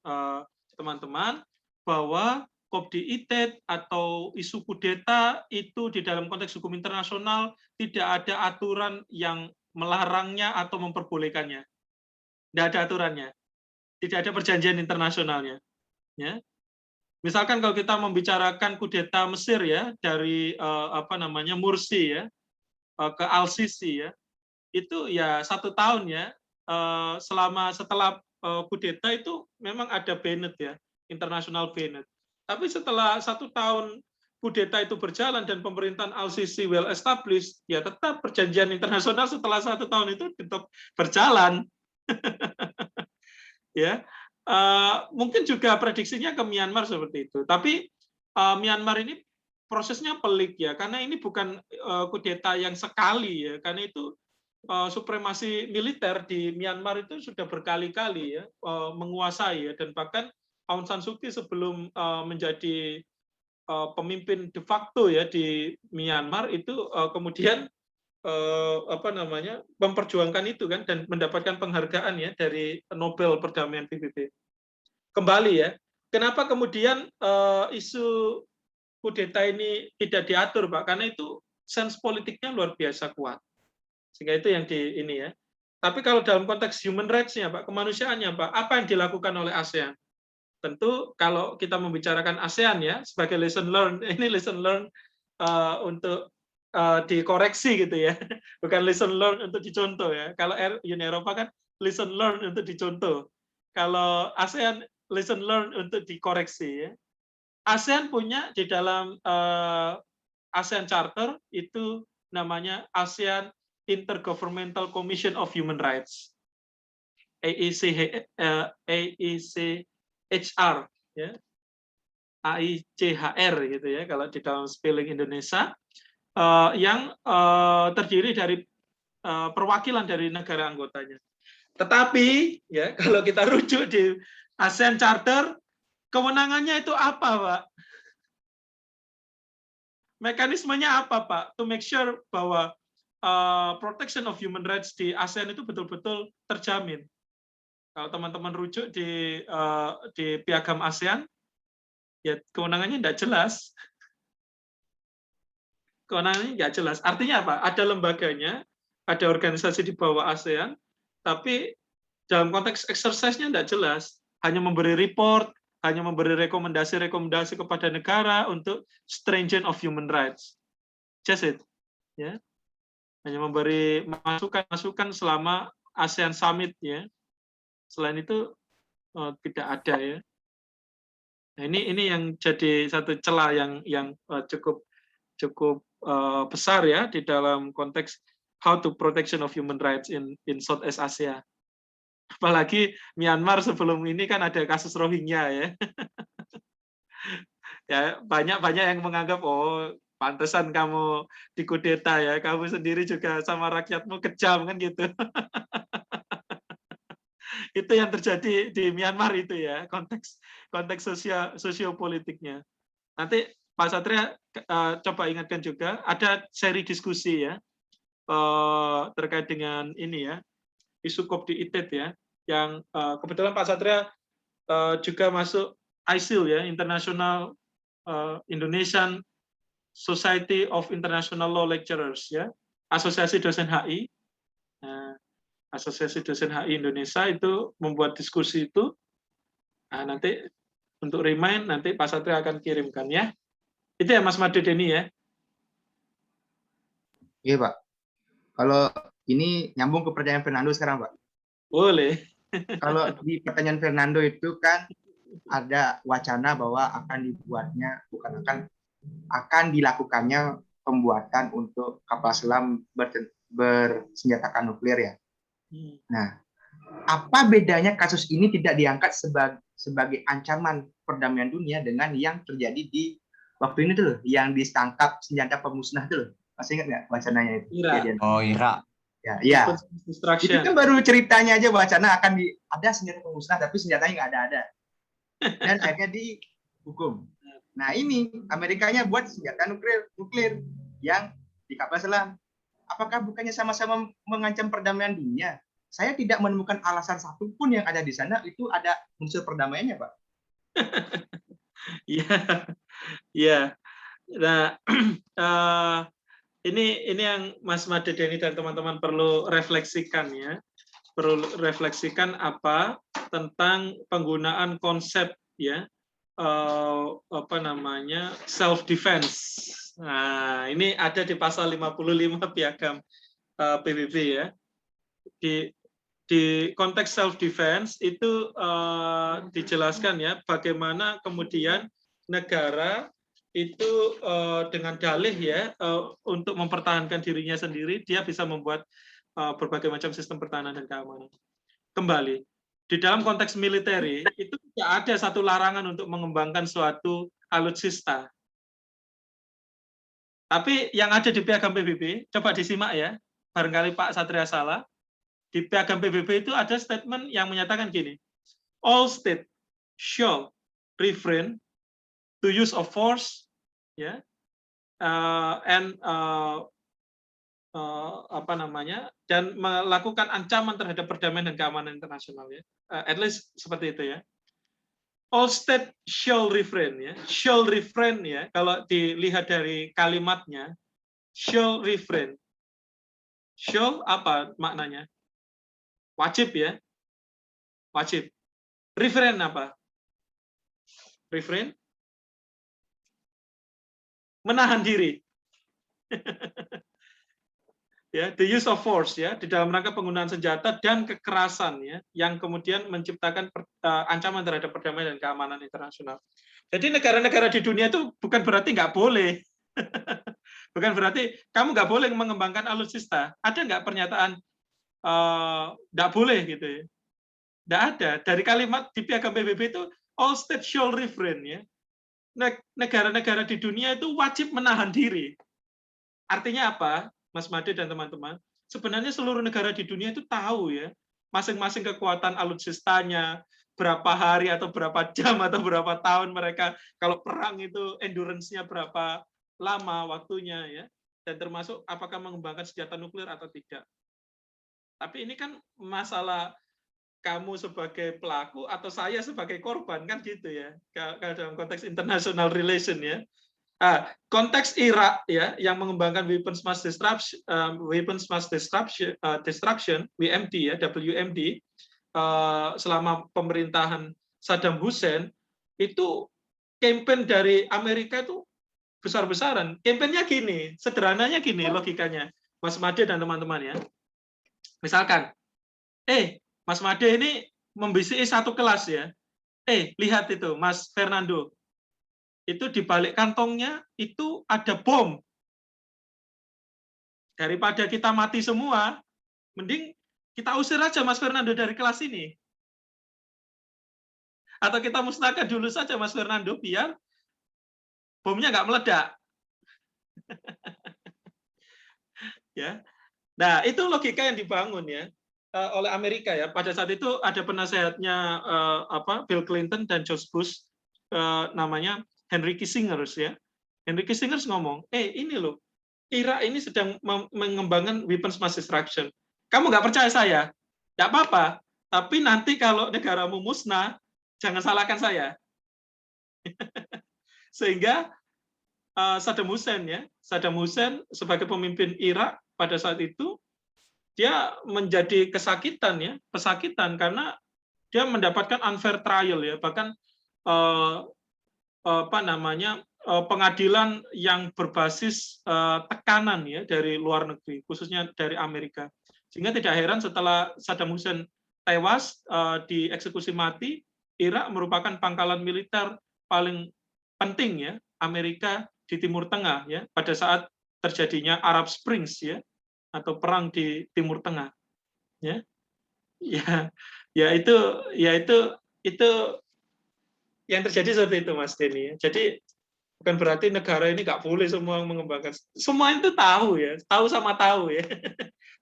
teman-teman bahwa Kopdi Itit atau isu kudeta itu di dalam konteks hukum internasional tidak ada aturan yang melarangnya atau memperbolehkannya. Tidak ada aturannya. Tidak ada perjanjian internasionalnya. Ya. Misalkan kalau kita membicarakan kudeta Mesir ya dari Mursi ya ke Al-Sisi ya, itu ya 1 tahun ya setelah kudeta itu memang ada Bennett ya, international Bennett. Tapi setelah 1 tahun kudeta itu berjalan dan pemerintahan Al-Sisi well established, ya tetap perjanjian internasional setelah 1 tahun itu tetap berjalan. Ya, mungkin juga prediksinya ke Myanmar seperti itu. Tapi Myanmar ini prosesnya pelik ya, karena ini bukan kudeta yang sekali ya, karena itu supremasi militer di Myanmar itu sudah berkali-kali ya menguasai ya, dan bahkan Aung San Suu Kyi sebelum menjadi pemimpin de facto ya di Myanmar itu kemudian memperjuangkan itu kan dan mendapatkan penghargaan ya dari Nobel Perdamaian PBB. Kembali ya, kenapa kemudian isu kudeta ini tidak diatur, Pak? Karena itu sense politiknya luar biasa kuat. Sehingga itu yang di ini ya. Tapi kalau dalam konteks human rights-nya, Pak, kemanusiaannya, Pak, apa yang dilakukan oleh ASEAN? Tentu kalau kita membicarakan ASEAN ya sebagai lesson learned, ini lesson learned untuk dikoreksi gitu ya, bukan lesson learned untuk dicontoh ya. Kalau Uni Eropa kan lesson learned untuk dicontoh. Kalau ASEAN lesson learned untuk dikoreksi ya. ASEAN punya di dalam ASEAN Charter itu namanya ASEAN Intergovernmental Commission of Human Rights, AICHR ya, AICHR gitu ya kalau di dalam spelling Indonesia, yang terdiri dari perwakilan dari negara anggotanya. Tetapi ya kalau kita rujuk di ASEAN Charter, kewenangannya itu apa, Pak? Mekanismenya apa, Pak? To make sure bahwa protection of human rights di ASEAN itu betul-betul terjamin. Kalau teman-teman rujuk di Piagam ASEAN, ya kewenangannya tidak jelas. Kewenangannya nggak jelas. Artinya apa? Ada lembaganya, ada organisasi di bawah ASEAN, tapi dalam konteks exercise-nya tidak jelas. Hanya memberi report, hanya memberi rekomendasi-rekomendasi kepada negara untuk stringent of human rights. Just it. Ya. Hanya memberi masukan-masukan selama ASEAN Summit ya. Selain itu tidak ada ya. Nah, ini yang jadi satu celah yang cukup besar ya di dalam konteks how to protection of human rights in Southeast Asia. Apalagi Myanmar sebelum ini kan ada kasus Rohingya ya. Ya banyak yang menganggap pantesan kamu dikudeta ya, kamu sendiri juga sama rakyatmu kejam kan gitu. Itu yang terjadi di Myanmar itu ya, konteks sosiopolitiknya. Nanti Pak Satria coba ingatkan juga ada seri diskusi ya terkait dengan ini ya, isu COP di ITIT ya, yang kebetulan Pak Satria juga masuk ISIL ya, International Indonesian Society of International Law Lecturers ya, Asosiasi Dosen HI. Nah, Asosiasi Dosen HI Indonesia itu membuat diskusi itu. Nah, nanti untuk remind nanti Pak Satria akan kirimkan ya. Itu ya Mas Made Deni ya. Iya Pak. Kalau ini nyambung ke pertanyaan Fernando sekarang Pak. Boleh. Kalau di pertanyaan Fernando itu kan ada wacana bahwa akan dilakukannya pembuatan untuk kapal selam bersenjatakan nuklir ya. Nah, apa bedanya kasus ini tidak diangkat sebagai ancaman perdamaian dunia dengan yang terjadi di waktu ini tuh loh, yang ditangkap senjata pemusnah tuh loh. Masih ingat nggak wacananya itu? Irak. Ya. Itu kan baru ceritanya aja wacana ada senjata pemusnah tapi senjatanya nggak ada. Dan akhirnya dihukum. Nah ini Amerikanya buat senjata nuklir yang di kapal selam. Apakah bukannya sama-sama mengancam perdamaian dunia? Saya tidak menemukan alasan satupun yang ada di sana itu ada unsur perdamaiannya, Pak. Iya. Nah, ini yang Mas Made Deni dan teman-teman perlu refleksikan ya. Perlu refleksikan apa tentang penggunaan konsep ya. Self defense. Nah, ini ada di pasal 55 Piagam PBB ya. Di konteks self defense itu dijelaskan ya bagaimana kemudian negara itu dengan dalih ya untuk mempertahankan dirinya sendiri dia bisa membuat berbagai macam sistem pertahanan dan keamanan. Kembali di dalam konteks militer itu tidak ada satu larangan untuk mengembangkan suatu alutsista. Tapi yang ada di Piagam PBB, coba disimak ya, barangkali Pak Satria salah, di piagam PBB itu ada statement yang menyatakan gini, all state shall refrain to use of force, ya, and apa namanya, dan melakukan ancaman terhadap perdamaian dan keamanan internasional, ya, at least seperti itu ya. All state shall refrain, ya, shall refrain, ya, kalau dilihat dari kalimatnya, shall refrain, shall apa maknanya? Wajib, ya, wajib. Refrain apa? Refrain, menahan diri. Ya, the use of force, ya, di dalam rangka penggunaan senjata dan kekerasan, ya, yang kemudian menciptakan ancaman terhadap perdamaian dan keamanan internasional. Jadi negara-negara di dunia itu bukan berarti nggak boleh, bukan berarti kamu nggak boleh mengembangkan alutsista. Ada nggak pernyataan nggak boleh gitu ya? Nggak ada. Dari kalimat di piagam PBB itu all state shall refrain, ya. Negara-negara di dunia itu wajib menahan diri. Artinya apa? Mas Made dan teman-teman, sebenarnya seluruh negara di dunia itu tahu, ya, masing-masing kekuatan alutsistanya, berapa hari atau berapa jam atau berapa tahun mereka, kalau perang itu endurance-nya berapa lama waktunya, ya, dan termasuk apakah mengembangkan senjata nuklir atau tidak. Tapi ini kan masalah kamu sebagai pelaku atau saya sebagai korban, kan gitu ya, kalau dalam konteks international relation, ya. Konteks Irak, ya, yang mengembangkan weapons mass destruction, WMD, ya, WMD, selama pemerintahan Saddam Hussein, itu campaign dari Amerika itu besar-besaran. Campaignnya gini, sederhananya gini logikanya, Mas Made dan teman-teman, ya. Misalkan, Mas Made ini membisiki satu kelas, ya. Lihat itu, Mas Fernando. Itu di balik kantongnya itu ada bom. Daripada kita mati semua, mending kita usir aja Mas Fernando dari kelas ini. Atau kita musnahkan dulu saja Mas Fernando, biar bomnya nggak meledak. Ya. Nah, itu logika yang dibangun, ya, oleh Amerika, ya. Pada saat itu ada penasehatnya Bill Clinton dan George Bush, namanya Henry Kissinger, ya. Henry Kissinger ngomong, ini loh, Irak ini sedang mengembangkan weapons mass destruction. Kamu nggak percaya saya? Nggak apa-apa. Tapi nanti kalau negaramu musnah, jangan salahkan saya. Sehingga Saddam Hussein, ya, Saddam Hussein sebagai pemimpin Irak pada saat itu, dia menjadi kesakitan, ya, pesakitan karena dia mendapatkan unfair trial, ya, bahkan pengadilan yang berbasis tekanan, ya, dari luar negeri, khususnya dari Amerika. Sehingga tidak heran setelah Saddam Hussein tewas dieksekusi mati, Irak merupakan pangkalan militer paling penting, ya, Amerika di Timur Tengah, ya, pada saat terjadinya Arab Springs, ya, atau perang di Timur Tengah, ya. Itu yang terjadi seperti itu, Mas Denny. Jadi bukan berarti negara ini nggak boleh semua mengembangkan. Semua itu tahu, ya, tahu sama tahu, ya.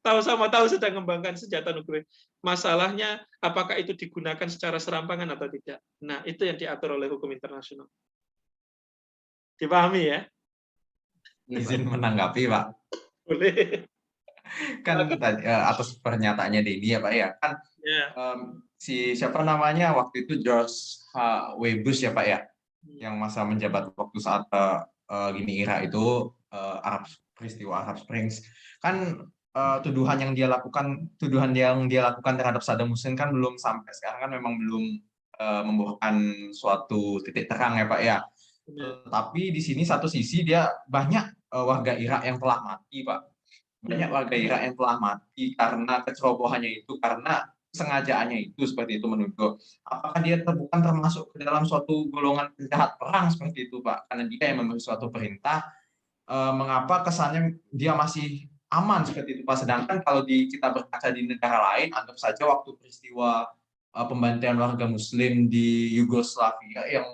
Tahu sama tahu sedang mengembangkan senjata nuklir. Masalahnya apakah itu digunakan secara serampangan atau tidak. Nah, itu yang diatur oleh hukum internasional. Dipahami, ya? Izin menanggapi, Pak. Boleh. Kan tadi atas pernyataannya Denny, ya Pak, ya, kan si siapa namanya waktu itu George W. Bush, ya Pak, ya, yang masa menjabat waktu saat gini Irak itu peristiwa Arab Springs, kan tuduhan yang dia lakukan terhadap Saddam Hussein kan belum sampai sekarang, kan memang belum membuahkan suatu titik terang, ya Pak, ya. Tapi di sini satu sisi dia banyak warga Irak yang telah mati, Pak. Banyak warga Irak yang telah mati karena kecerobohannya itu, karena sengajaannya itu seperti itu menuduh. Apakah dia bukan termasuk ke dalam suatu golongan penjahat perang seperti itu, Pak? Karena dia yang memberi suatu perintah, mengapa kesannya dia masih aman seperti itu, Pak? Sedangkan kalau kita berkaca di negara lain, anggap saja waktu peristiwa pembantaian warga Muslim di Yugoslavia yang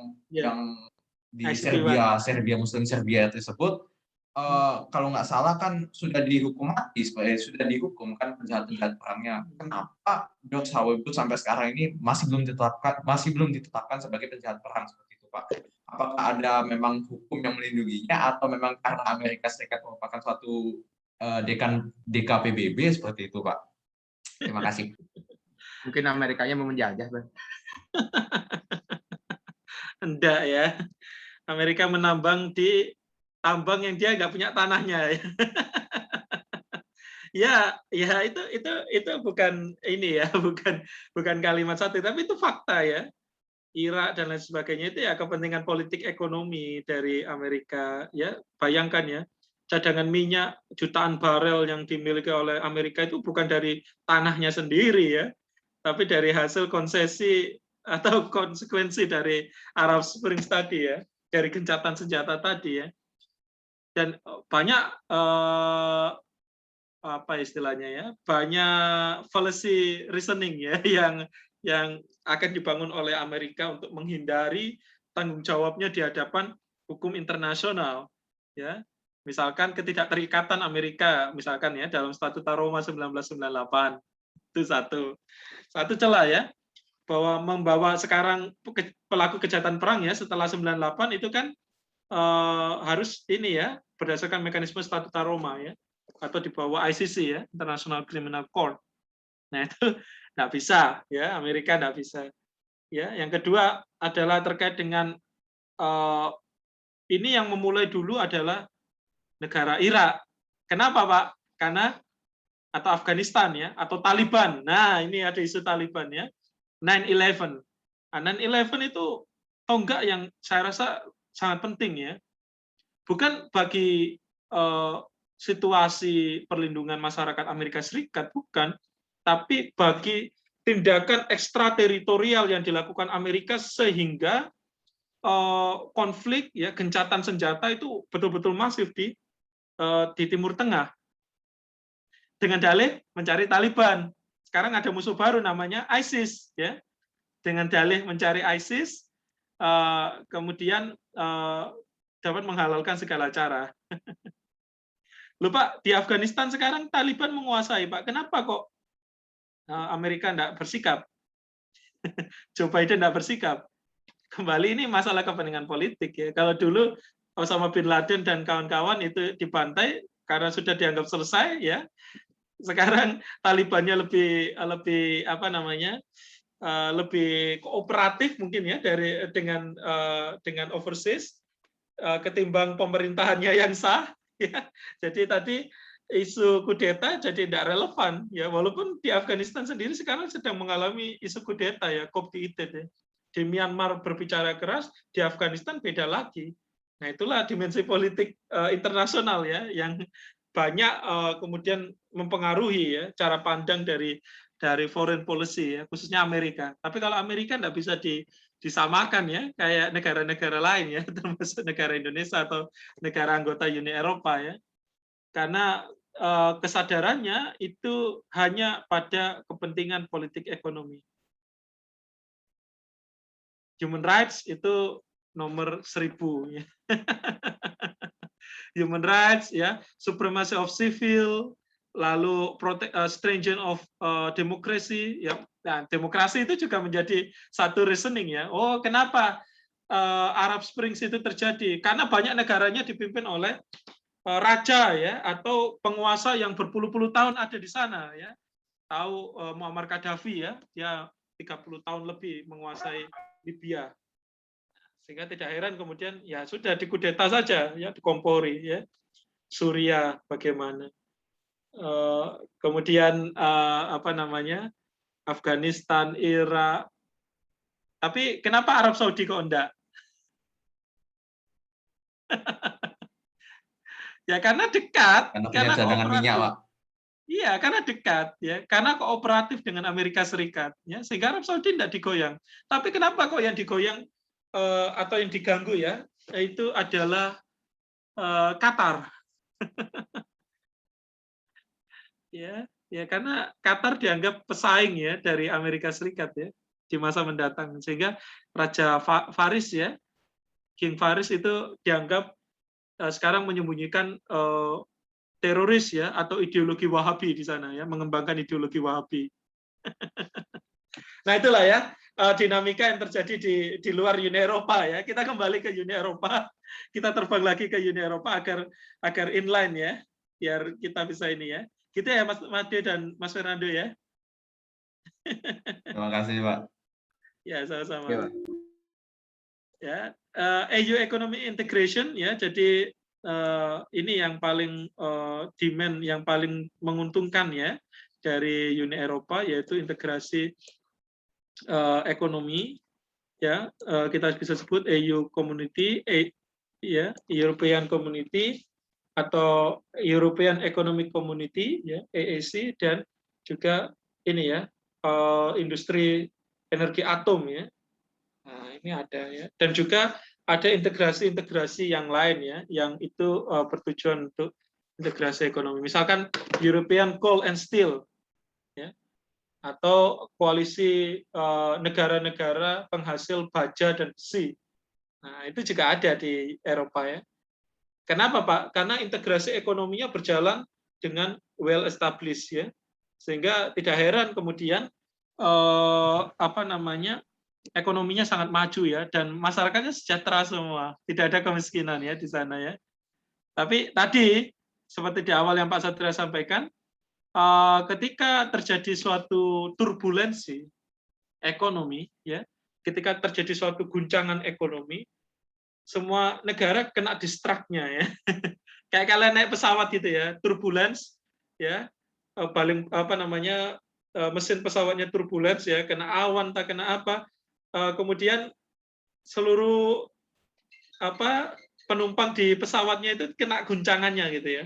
di Serbia Muslim Serbia tersebut, kalau nggak salah kan sudah dihukum mati, sudah dihukum kan penjahat-penjahat perangnya. Kenapa George Howard Bush sampai sekarang ini masih belum ditetapkan sebagai penjahat perang seperti itu, Pak? Apakah ada memang hukum yang melindunginya atau memang karena Amerika Serikat merupakan suatu dekan DKPBB seperti itu, Pak? Terima kasih. Mungkin Amerikanya mau menjajah, Bang. Enggak ya. Amerika menambang di tambang yang dia nggak punya tanahnya. Ya, ya itu bukan ini ya, bukan kalimat satu, tapi itu fakta ya. Irak dan lain sebagainya itu ya kepentingan politik ekonomi dari Amerika ya. Bayangkan ya, cadangan minyak jutaan barel yang dimiliki oleh Amerika itu bukan dari tanahnya sendiri ya, tapi dari hasil konsesi atau konsekuensi dari Arab Spring tadi ya, dari gencatan senjata tadi ya. Dan banyak apa istilahnya ya, banyak fallacy reasoning ya yang akan dibangun oleh Amerika untuk menghindari tanggung jawabnya di hadapan hukum internasional ya. Misalkan ketidakterikatan Amerika misalkan ya dalam Statuta Roma 1998 itu satu celah ya, bahwa membawa sekarang pelaku kejahatan perang ya setelah 98 itu kan harus ini ya berdasarkan mekanisme Statuta Roma ya, atau di bawah ICC ya, International Criminal Court. Nah itu nggak bisa ya, Amerika nggak bisa. Ya, yang kedua adalah terkait dengan ini yang memulai dulu adalah negara Irak. Kenapa Pak? Karena atau Afghanistan ya, atau Taliban. Nah ini ada isu Taliban ya, 9/11. Nah, 9/11 itu tonggak yang saya rasa sangat penting ya, bukan bagi situasi perlindungan masyarakat Amerika Serikat, bukan, tapi bagi tindakan ekstrateritorial yang dilakukan Amerika sehingga konflik ya, gencatan senjata itu betul-betul masif di Timur Tengah dengan dalih mencari Taliban. Sekarang ada musuh baru namanya ISIS ya, dengan dalih mencari ISIS kemudian dapat menghalalkan segala cara. Loh Pak, di Afghanistan sekarang Taliban menguasai Pak. Kenapa kok Amerika tidak bersikap? Joe Biden tidak bersikap? Kembali ini masalah kepentingan politik ya. Kalau dulu Osama bin Laden dan kawan-kawan itu dibantai karena sudah dianggap selesai ya. Sekarang Talibannya lebih apa namanya? Lebih kooperatif mungkin ya dengan overseas ketimbang pemerintahannya yang sah ya. Jadi tadi isu kudeta jadi tidak relevan ya, walaupun di Afghanistan sendiri sekarang sedang mengalami isu kudeta ya, Cop-Tited ya. Di Myanmar berbicara keras, di Afghanistan beda lagi. Nah itulah dimensi politik internasional ya yang banyak kemudian mempengaruhi ya cara pandang dari foreign policy ya, khususnya Amerika. Tapi kalau Amerika tidak bisa disamakan ya kayak negara-negara lain ya, termasuk negara Indonesia atau negara anggota Uni Eropa ya, karena kesadarannya itu hanya pada kepentingan politik ekonomi. Human rights itu nomor 1000 ya. Human rights ya, supremacy of civil, lalu stringent of democracy ya. Nah, demokrasi itu juga menjadi satu reasoning ya. Oh, kenapa Arab Springs itu terjadi? Karena banyak negaranya dipimpin oleh raja ya, atau penguasa yang berpuluh-puluh tahun ada di sana ya. Tahu Muammar Gaddafi ya, dia 30 tahun lebih menguasai Libya. Sehingga tidak heran kemudian ya sudah dikudeta saja ya, dikompori ya. Suriah bagaimana? Kemudian apa namanya? Afghanistan, Irak. Tapi kenapa Arab Saudi kok enggak? Ya karena dekat, Karena cadangan minyak, Pak. Iya, karena dekat ya, karena kooperatif dengan Amerika Serikat ya, sehingga Arab Saudi tidak digoyang. Tapi kenapa kok yang digoyang atau yang diganggu ya, itu adalah Qatar. Ya, karena Qatar dianggap pesaing ya dari Amerika Serikat ya di masa mendatang, sehingga Raja Faris ya, King Faris itu dianggap sekarang menyembunyikan teroris ya atau ideologi Wahabi di sana ya, mengembangkan ideologi Wahabi. Nah itulah ya dinamika yang terjadi di luar Uni Eropa ya. Kita kembali ke Uni Eropa, kita terbang lagi ke Uni Eropa agar inline ya, biar kita bisa ini ya. Gitu ya Mas Made dan Mas Fernando ya. Terima kasih Pak. Ya sama-sama. Ya, Pak. Ya, EU Economic Integration ya, jadi ini yang paling demand yang paling menguntungkan ya dari Uni Eropa, yaitu integrasi ekonomi ya, kita bisa sebut EU Community ya, European Community atau European Economic Community ya, EEC, dan juga ini ya industri energi atom ya. Nah, ini ada ya, dan juga ada integrasi-integrasi yang lain ya, yang itu bertujuan untuk integrasi ekonomi. Misalkan European Coal and Steel ya, atau koalisi negara-negara penghasil baja dan besi. Nah, itu juga ada di Eropa ya. Kenapa Pak? Karena integrasi ekonominya berjalan dengan well established ya, sehingga tidak heran kemudian ekonominya sangat maju ya, dan masyarakatnya sejahtera semua, tidak ada kemiskinan ya di sana ya. Tapi tadi seperti di awal yang Pak Satria sampaikan, ketika terjadi suatu turbulensi ekonomi ya, ketika terjadi suatu guncangan ekonomi, semua negara kena distract-nya ya. Kayak kalian naik pesawat gitu ya, turbulence ya, mesin pesawatnya turbulence ya, kena awan tak kena apa, kemudian seluruh penumpang di pesawatnya itu kena guncangannya gitu ya.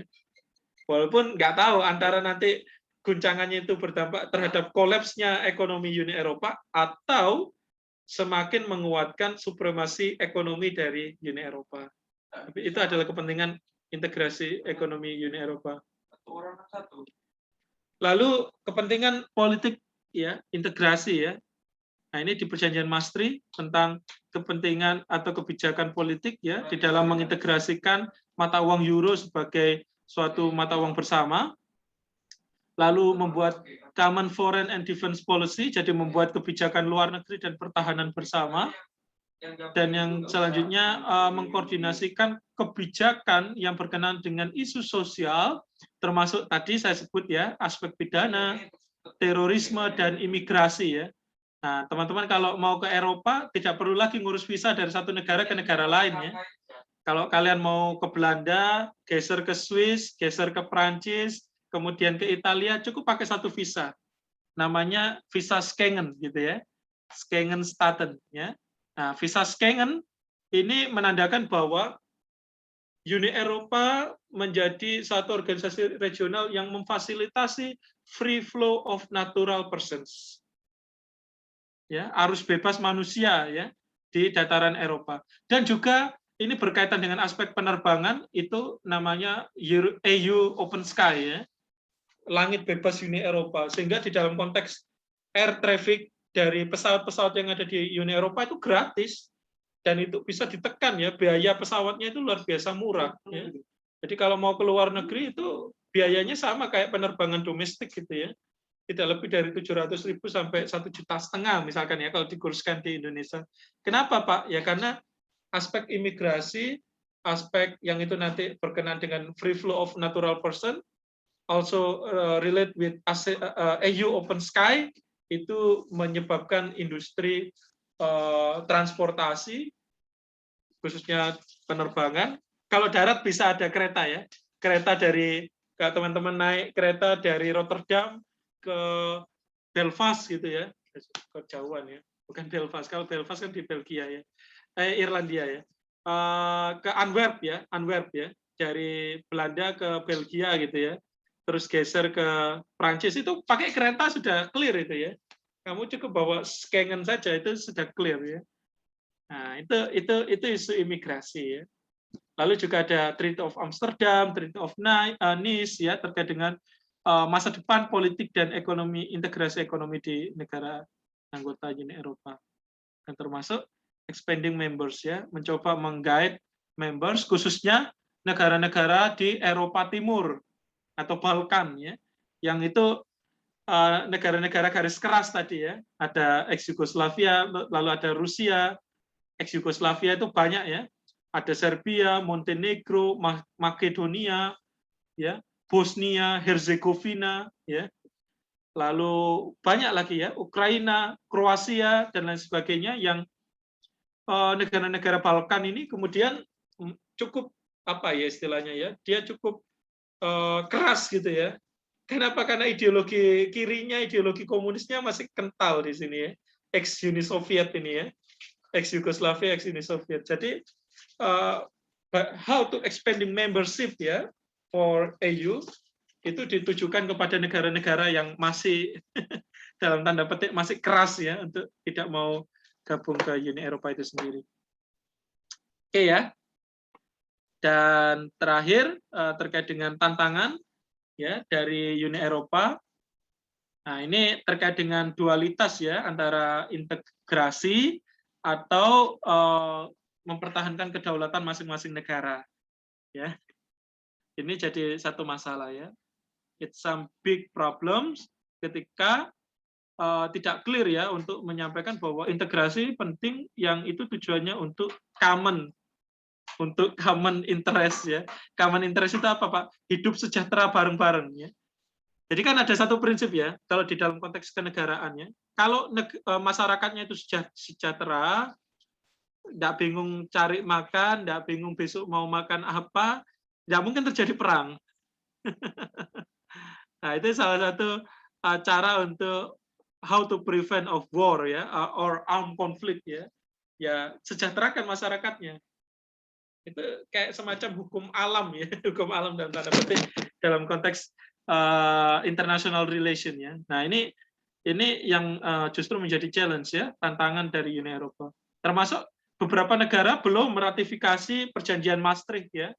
Walaupun nggak tahu antara nanti guncangannya itu berdampak terhadap kolapsnya ekonomi Uni Eropa atau semakin menguatkan supremasi ekonomi dari Uni Eropa. Tapi itu adalah kepentingan integrasi ekonomi Uni Eropa. Lalu kepentingan politik ya, integrasi ya. Nah, ini di Perjanjian Maastricht tentang kepentingan atau kebijakan politik ya di dalam mengintegrasikan mata uang euro sebagai suatu mata uang bersama. Lalu membuat Common Foreign and Defense Policy, jadi membuat kebijakan luar negeri dan pertahanan bersama. Dan yang selanjutnya mengkoordinasikan kebijakan yang berkenaan dengan isu sosial, termasuk tadi saya sebut ya, aspek pidana, terorisme, dan imigrasi ya. Nah, teman-teman kalau mau ke Eropa tidak perlu lagi ngurus visa dari satu negara ke negara lain ya. Kalau kalian mau ke Belanda, geser ke Swiss, geser ke Prancis, kemudian ke Italia, cukup pakai satu visa. Namanya visa Schengen gitu ya. Schengen-Staten ya. Nah, visa Schengen ini menandakan bahwa Uni Eropa menjadi satu organisasi regional yang memfasilitasi free flow of natural persons. Ya, arus bebas manusia ya di dataran Eropa. Dan juga ini berkaitan dengan aspek penerbangan, itu namanya EU Open Sky ya. Langit bebas Uni Eropa, sehingga di dalam konteks air traffic dari pesawat-pesawat yang ada di Uni Eropa itu gratis, dan itu bisa ditekan ya, biaya pesawatnya itu luar biasa murah ya. Jadi kalau mau ke luar negeri itu biayanya sama kayak penerbangan domestik gitu ya, tidak lebih dari 700.000 sampai 1,5 juta misalkan ya kalau dikurskan di Indonesia. Kenapa Pak? Ya karena aspek imigrasi, aspek yang itu nanti berkenaan dengan free flow of natural person, also relate with EU Open Sky, itu menyebabkan industri transportasi, khususnya penerbangan. Kalau darat bisa ada kereta ya, kereta dari teman-teman naik kereta dari Rotterdam ke Belfast gitu ya, kejauhan ya, bukan Belfast. Kalau Belfast kan di Belgia ya, Irlandia ya, ke Antwerp ya, dari Belanda ke Belgia gitu ya. Terus geser ke Prancis itu pakai kereta sudah clear itu ya. Kamu cukup bawa Schengen saja itu sudah clear ya. Nah, itu isu imigrasi ya. Lalu juga ada Treaty of Amsterdam, Treaty of Nice ya, terkait dengan masa depan politik dan ekonomi, integrasi ekonomi di negara anggota Uni Eropa. Dan termasuk expanding members ya, mencoba mengguide members khususnya negara-negara di Eropa Timur atau Balkan ya, yang itu negara-negara garis keras tadi ya, ada ex-Yugoslavia, lalu ada Rusia, ex-Yugoslavia itu banyak ya, ada Serbia, Montenegro, Makedonia, ya, Bosnia, Herzegovina, ya, lalu banyak lagi ya, Ukraina, Kroasia dan lain sebagainya yang negara-negara Balkan ini kemudian cukup apa ya istilahnya ya, dia cukup keras gitu ya. Kenapa? Karena ideologi kirinya, ideologi komunisnya masih kental di sini ya, ex-Uni Soviet ini ya, ex-Yugoslavia, ex-Uni Soviet. Jadi how to expanding membership ya for EU itu ditujukan kepada negara-negara yang masih dalam tanda petik masih keras ya untuk tidak mau gabung ke Uni Eropa itu sendiri. Oke ya. Dan terakhir terkait dengan tantangan ya dari Uni Eropa. Nah, ini terkait dengan dualitas ya antara integrasi atau mempertahankan kedaulatan masing-masing negara. Ya. Ini jadi satu masalah ya. It's some big problems ketika tidak clear ya untuk menyampaikan bahwa integrasi penting yang itu tujuannya untuk common interest ya. Common interest itu apa Pak? Hidup sejahtera bareng-bareng ya. Jadi kan ada satu prinsip ya, kalau di dalam konteks kenegaraannya, kalau masyarakatnya itu sejahtera, tidak bingung cari makan, tidak bingung besok mau makan apa, tidak mungkin terjadi perang. Nah itu salah satu cara untuk how to prevent of war ya, or armed conflict ya, ya sejahterakan masyarakatnya. Itu kayak semacam hukum alam ya, hukum alam dalam tanda petik dalam konteks international relation ya. Nah ini yang justru menjadi challenge ya, tantangan dari Uni Eropa. Termasuk beberapa negara belum meratifikasi perjanjian Maastricht ya,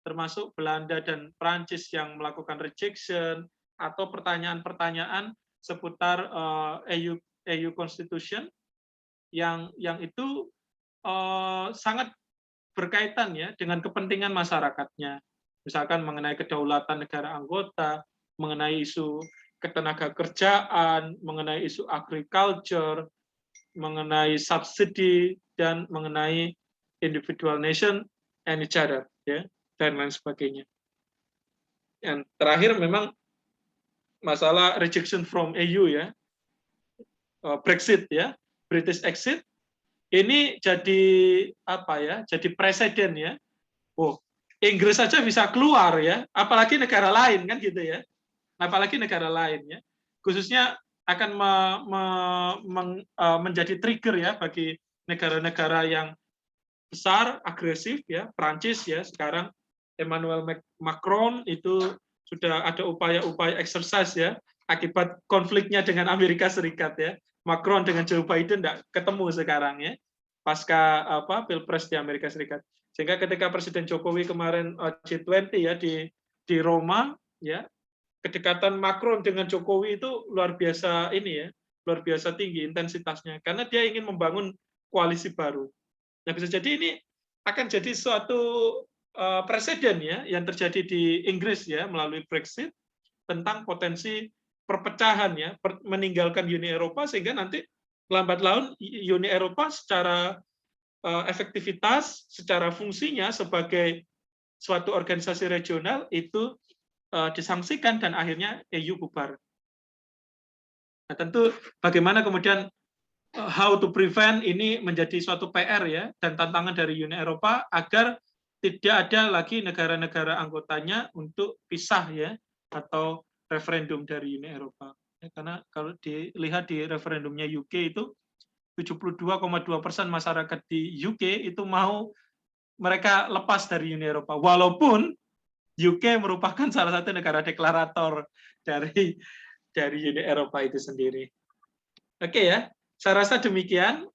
termasuk Belanda dan Prancis yang melakukan rejection atau pertanyaan-pertanyaan seputar EU Constitution yang itu sangat berkaitan ya dengan kepentingan masyarakatnya. Misalkan mengenai kedaulatan negara anggota, mengenai isu ketenaga kerjaan, mengenai isu agriculture, mengenai subsidi dan mengenai individual nation and each other ya dan lain sebagainya. Yang terakhir memang masalah rejection from EU ya, Brexit ya, British exit, ini jadi apa ya, jadi presiden ya. Oh, Inggris saja bisa keluar ya, apalagi negara lain kan gitu ya, apalagi negara lain ya, khususnya akan menjadi trigger ya bagi negara-negara yang besar, agresif ya, Prancis ya, sekarang Emmanuel Macron itu sudah ada upaya-upaya exercise ya, akibat konfliknya dengan Amerika Serikat ya. Macron dengan Joe Biden tidak ketemu sekarang ya, pasca Pilpres di Amerika Serikat. Sehingga ketika Presiden Jokowi kemarin G20 ya di Roma ya, kedekatan Macron dengan Jokowi itu luar biasa ini ya, luar biasa tinggi intensitasnya karena dia ingin membangun koalisi baru. Nah, bisa jadi ini akan jadi suatu presiden ya yang terjadi di Inggris ya melalui Brexit tentang potensi perpecahan ya, meninggalkan Uni Eropa sehingga nanti lambat laun Uni Eropa secara efektivitas, secara fungsinya sebagai suatu organisasi regional itu disangsikan dan akhirnya EU bubar. Nah, tentu bagaimana kemudian how to prevent ini menjadi suatu PR ya dan tantangan dari Uni Eropa agar tidak ada lagi negara-negara anggotanya untuk pisah ya atau referendum dari Uni Eropa. Ya, karena kalau dilihat di referendumnya UK itu 72,2% masyarakat di UK itu mau mereka lepas dari Uni Eropa, walaupun UK merupakan salah satu negara deklarator dari Uni Eropa itu sendiri. Oke ya, saya rasa demikian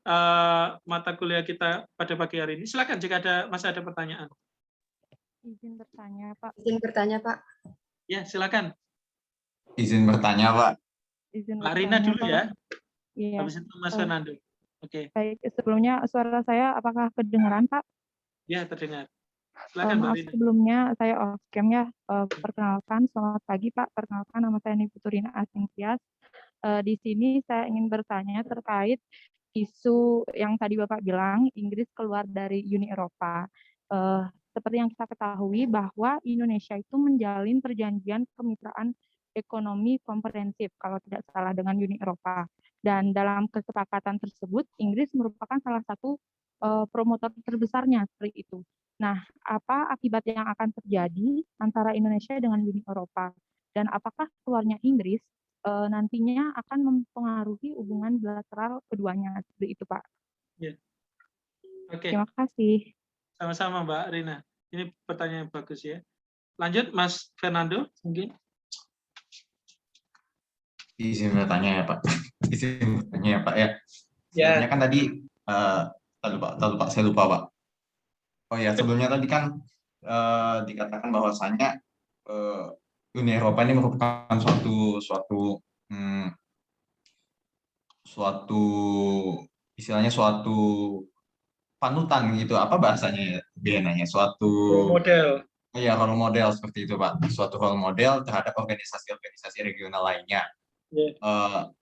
mata kuliah kita pada pagi hari ini. Silakan jika masih ada pertanyaan. Izin bertanya, Pak. Izin bertanya, Pak. Ya, silakan. Izin bertanya, Pak. Izin Mbak Rina dulu Pak. ya. Iya. Habis itu Mas Fernando. Oke. Baik, sebelumnya suara saya apakah kedengaran, Pak? Ya, terdengar. Silakan Mbak Maaf Rina. sebelumnya saya off cam ya. Perkenalkan, selamat pagi Pak. Perkenalkan nama saya Niputurina Asingtyas. Di sini saya ingin bertanya terkait isu yang tadi Bapak bilang Inggris keluar dari Uni Eropa. Seperti yang kita ketahui bahwa Indonesia itu menjalin perjanjian kemitraan ekonomi komprehensif kalau tidak salah dengan Uni Eropa. Dan dalam kesepakatan tersebut Inggris merupakan salah satu promotor terbesarnya seperti itu. Nah, apa akibat yang akan terjadi antara Indonesia dengan Uni Eropa? Dan apakah keluarnya Inggris nantinya akan mempengaruhi hubungan bilateral keduanya? Seperti itu, Pak. Ya. Oke, Terima kasih. sama-sama Mbak Rina. Ini pertanyaan yang bagus ya. Lanjut Mas Fernando, mungkin. Izin bertanya ya Pak. Izin bertanya ya Pak ya. Ya. Sebelumnya kan tadi, tadi Pak, saya lupa Pak. Oh ya, sebelumnya tadi kan dikatakan bahwasannya Uni Eropa ini merupakan suatu istilahnya suatu panutan gitu, apa bahasanya ya, biasanya suatu Model. ya role model seperti itu Pak, suatu role model terhadap organisasi-organisasi regional lainnya.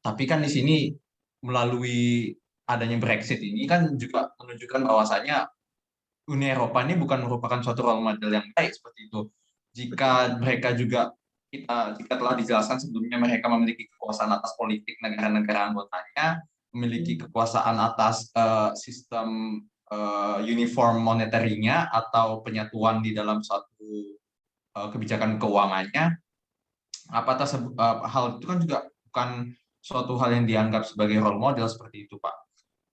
Tapi kan di sini melalui adanya Brexit ini kan juga menunjukkan bahwasanya Uni Eropa ini bukan merupakan suatu role model yang baik seperti itu. Jika mereka juga jika telah dijelaskan sebelumnya mereka memiliki kekuasaan atas politik negara-negara anggotanya, memiliki kekuasaan atas sistem uniform monetarinya atau penyatuan di dalam suatu kebijakan keuangannya, hal itu kan juga bukan suatu hal yang dianggap sebagai role model seperti itu Pak.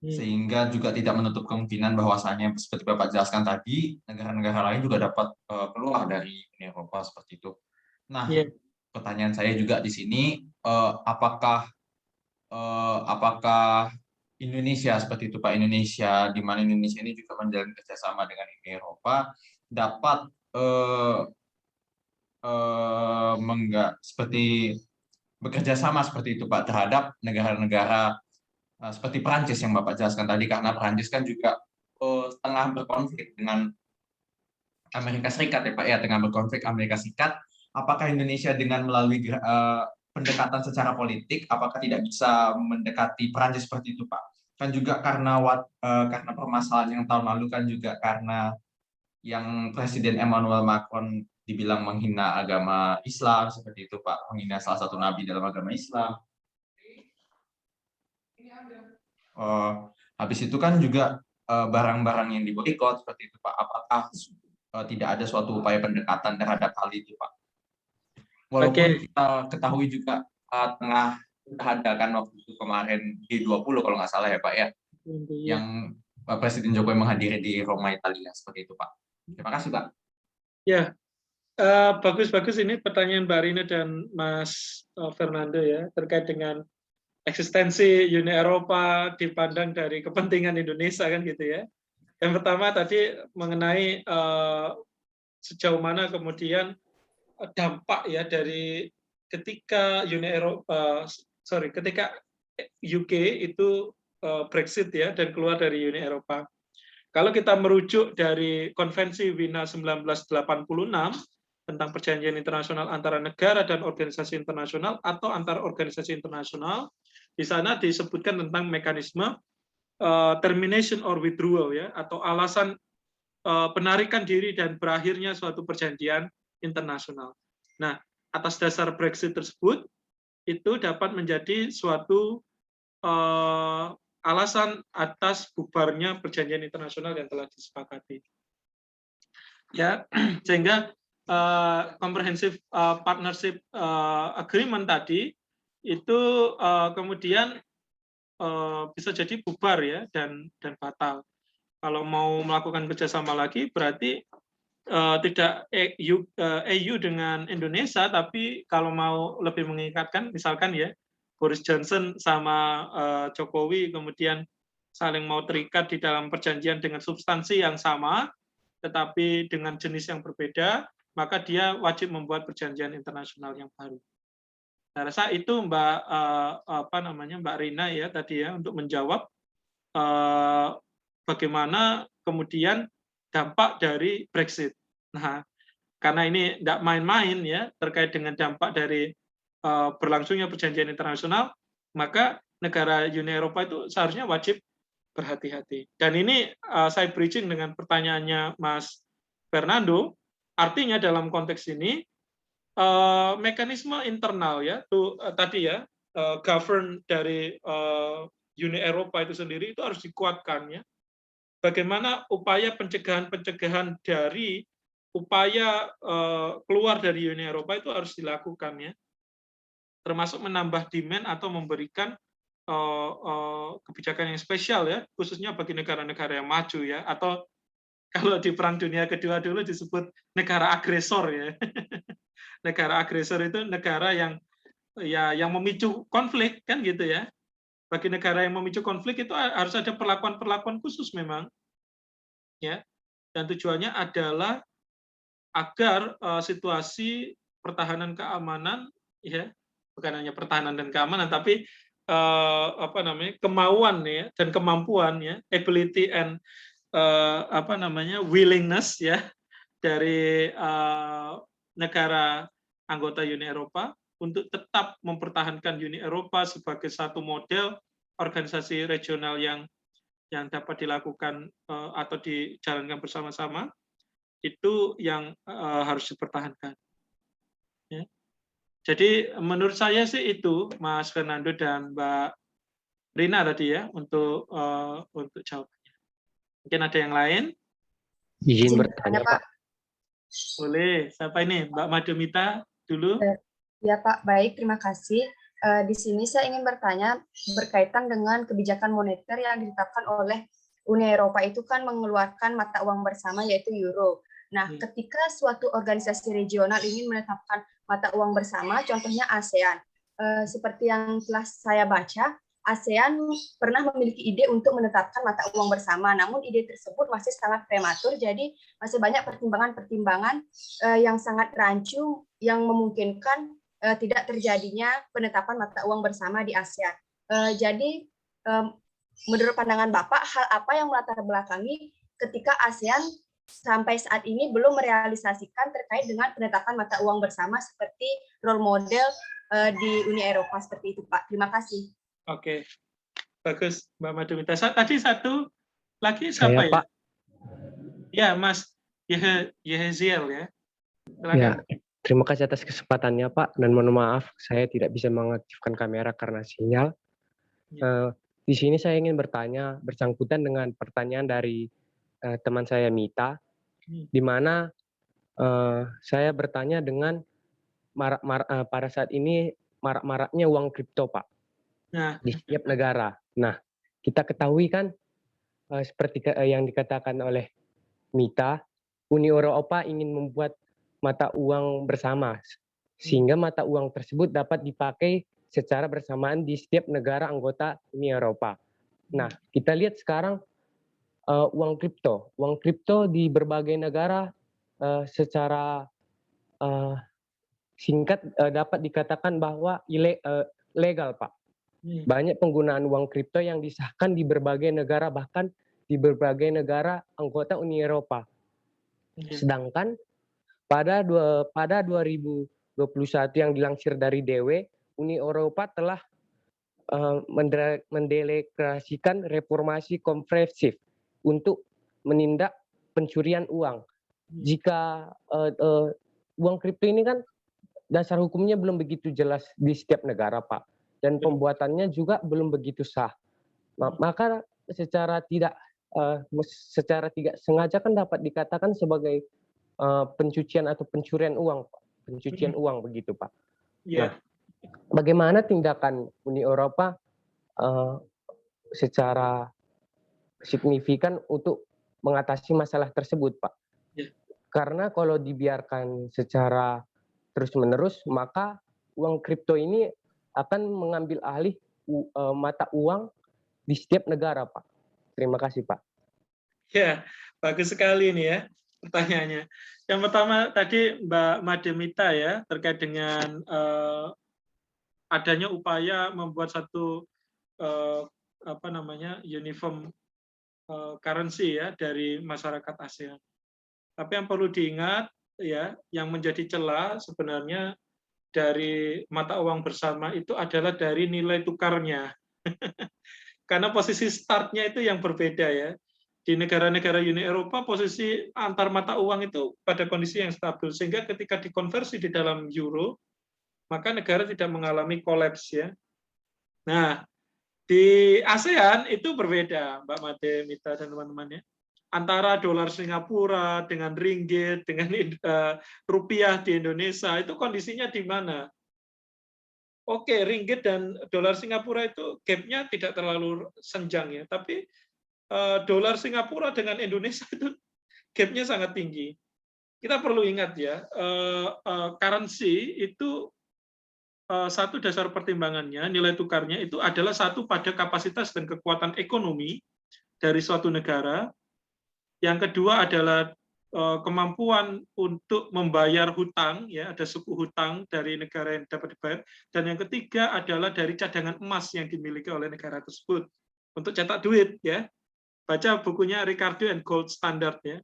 Sehingga juga tidak menutup kemungkinan bahwasannya seperti Bapak jelaskan tadi, negara-negara lain juga dapat keluar dari Uni Eropa seperti itu. Nah, pertanyaan saya juga di sini, apakah Indonesia seperti itu Pak, Indonesia di mana Indonesia ini juga menjalin kerjasama dengan Uni Eropa dapat seperti bekerja sama seperti itu Pak terhadap negara-negara seperti Perancis yang Bapak jelaskan tadi, karena Perancis kan juga tengah berkonflik dengan Amerika Serikat ya Pak ya, tengah berkonflik Amerika Serikat. Apakah Indonesia dengan melalui pendekatan secara politik, apakah tidak bisa mendekati Perancis seperti itu Pak? Kan juga karena permasalahan yang tahun lalu kan juga karena yang Presiden Emmanuel Macron dibilang menghina agama Islam seperti itu Pak, menghina salah satu nabi dalam agama Islam. Habis itu kan juga barang-barang yang diboikot seperti itu Pak. Apakah tidak ada suatu upaya pendekatan terhadap hal itu Pak? Walaupun kita ketahui juga tengah ada kan waktu itu kemarin G20 kalau nggak salah ya Pak ya, yang Presiden Jokowi menghadiri di Roma Italia seperti itu Pak. Terima kasih Pak. Ya, bagus-bagus ini pertanyaan Mbak Rina dan Mas Fernando ya terkait dengan eksistensi Uni Eropa dipandang dari kepentingan Indonesia kan gitu ya. Yang pertama tadi mengenai sejauh mana kemudian dampak ya dari ketika ketika UK itu Brexit ya dan keluar dari Uni Eropa. Kalau kita merujuk dari Konvensi Wina 1986 tentang perjanjian internasional antara negara dan organisasi internasional atau antar organisasi internasional, di sana disebutkan tentang mekanisme termination or withdrawal ya, atau alasan penarikan diri dan berakhirnya suatu perjanjian internasional. Nah, atas dasar Brexit tersebut itu dapat menjadi suatu alasan atas bubarnya perjanjian internasional yang telah disepakati. Ya, sehingga comprehensive partnership agreement tadi itu kemudian bisa jadi bubar ya dan batal. Kalau mau melakukan kerjasama lagi berarti tidak EU dengan Indonesia, tapi kalau mau lebih mengikatkan, misalkan ya Boris Johnson sama Jokowi kemudian saling mau terikat di dalam perjanjian dengan substansi yang sama, tetapi dengan jenis yang berbeda, maka dia wajib membuat perjanjian internasional yang baru. Saya rasa itu Mbak Rina ya tadi ya untuk menjawab bagaimana kemudian dampak dari Brexit. Nah, karena ini tidak main-main ya terkait dengan dampak dari berlangsungnya perjanjian internasional, maka negara Uni Eropa itu seharusnya wajib berhati-hati. Dan ini saya bridging dengan pertanyaannya Mas Fernando, artinya dalam konteks ini mekanisme internal ya, tadi ya, govern dari Uni Eropa itu sendiri itu harus dikuatkan ya. Bagaimana upaya pencegahan dari upaya keluar dari Uni Eropa itu harus dilakukan ya, termasuk menambah demand atau memberikan kebijakan yang spesial ya, khususnya bagi negara-negara yang maju ya, atau kalau di Perang Dunia Kedua dulu disebut negara agresor ya. Negara agresor itu negara yang memicu konflik kan gitu ya. Bagi negara yang memicu konflik itu harus ada perlakuan-perlakuan khusus memang ya. Dan tujuannya adalah agar situasi pertahanan keamanan ya, bukan hanya pertahanan dan keamanan tapi kemauan ya dan kemampuan ya, ability and willingness ya dari negara anggota Uni Eropa untuk tetap mempertahankan Uni Eropa sebagai satu model organisasi regional yang dapat dilakukan atau dijalankan bersama-sama, itu yang harus dipertahankan. Ya. Jadi menurut saya sih itu, Mas Fernando dan Mbak Rina tadi ya untuk jawabannya. Mungkin ada yang lain? Izin bertanya, Pak. Boleh. Siapa ini? Mbak Madhumita dulu. Ya Pak, baik. Terima kasih. Di sini saya ingin bertanya berkaitan dengan kebijakan moneter yang ditetapkan oleh Uni Eropa itu kan mengeluarkan mata uang bersama yaitu euro. Nah, ketika suatu organisasi regional ingin menetapkan mata uang bersama, contohnya ASEAN. Seperti yang telah saya baca, ASEAN pernah memiliki ide untuk menetapkan mata uang bersama, namun ide tersebut masih sangat prematur, jadi masih banyak pertimbangan-pertimbangan yang sangat rancu yang memungkinkan tidak terjadinya penetapan mata uang bersama di ASEAN. Jadi, menurut pandangan Bapak, hal apa yang melatar belakangi ketika ASEAN sampai saat ini belum merealisasikan terkait dengan penetapan mata uang bersama seperti role model di Uni Eropa seperti itu, Pak? Terima kasih. Oke, bagus Mbak Madhumita. Tadi satu lagi siapa ya? Pak. Ya, Mas Yeheziel ya. Silakan. Ya, terima kasih atas kesempatannya Pak, dan mohon maaf saya tidak bisa mengaktifkan kamera karena sinyal. Ya. Di sini saya ingin bertanya bersangkutan dengan pertanyaan dari teman saya Mita, di mana saya bertanya dengan pada saat ini marak-maraknya uang kripto Pak. Nah, di setiap negara. Nah, kita ketahui kan seperti yang dikatakan oleh Mita, Uni Eropa ingin membuat mata uang bersama, sehingga mata uang tersebut dapat dipakai secara bersamaan di setiap negara anggota Uni Eropa. Nah, kita lihat sekarang uang kripto di berbagai negara secara singkat dapat dikatakan bahwa legal Pak. Banyak penggunaan uang kripto yang disahkan di berbagai negara, bahkan di berbagai negara anggota Uni Eropa. Sedangkan pada 2021 yang dilansir dari DW, Uni Eropa telah mendeklarasikan reformasi komprehensif untuk menindak pencurian uang. Jika uang kripto ini kan dasar hukumnya belum begitu jelas di setiap negara, Pak. Dan pembuatannya juga belum begitu sah. Maka secara tidak sengaja kan dapat dikatakan sebagai pencucian atau pencurian uang, pencucian uang begitu Pak. Nah, bagaimana tindakan Uni Eropa secara signifikan untuk mengatasi masalah tersebut Pak? Karena kalau dibiarkan secara terus-menerus, maka uang kripto ini akan mengambil alih mata uang di setiap negara, Pak. Terima kasih, Pak. Ya, bagus sekali ini ya pertanyaannya. Yang pertama tadi Mbak Madhumita ya, terkait dengan adanya upaya membuat satu uniform currency ya dari masyarakat ASEAN. Tapi yang perlu diingat ya, yang menjadi celah sebenarnya dari mata uang bersama itu adalah dari nilai tukarnya. Karena posisi startnya itu yang berbeda ya. Di negara-negara Uni Eropa posisi antar mata uang itu pada kondisi yang stabil, sehingga ketika dikonversi di dalam euro, maka negara tidak mengalami kolaps ya. Nah, di ASEAN itu berbeda, Mbak Made, Mita, dan teman-teman ya. Antara dolar Singapura dengan ringgit, dengan rupiah di Indonesia, itu kondisinya di mana? Oke, ringgit dan dolar Singapura itu gap-nya tidak terlalu senjang ya, tapi dolar Singapura dengan Indonesia itu gap-nya sangat tinggi. Kita perlu ingat ya, currency itu satu dasar pertimbangannya, nilai tukarnya itu adalah satu pada kapasitas dan kekuatan ekonomi dari suatu negara. Yang kedua adalah kemampuan untuk membayar hutang, ya ada suku hutang dari negara yang dapat dibayar. Dan yang ketiga adalah dari cadangan emas yang dimiliki oleh negara tersebut untuk cetak duit, ya. Baca bukunya Ricardo and Gold Standard ya.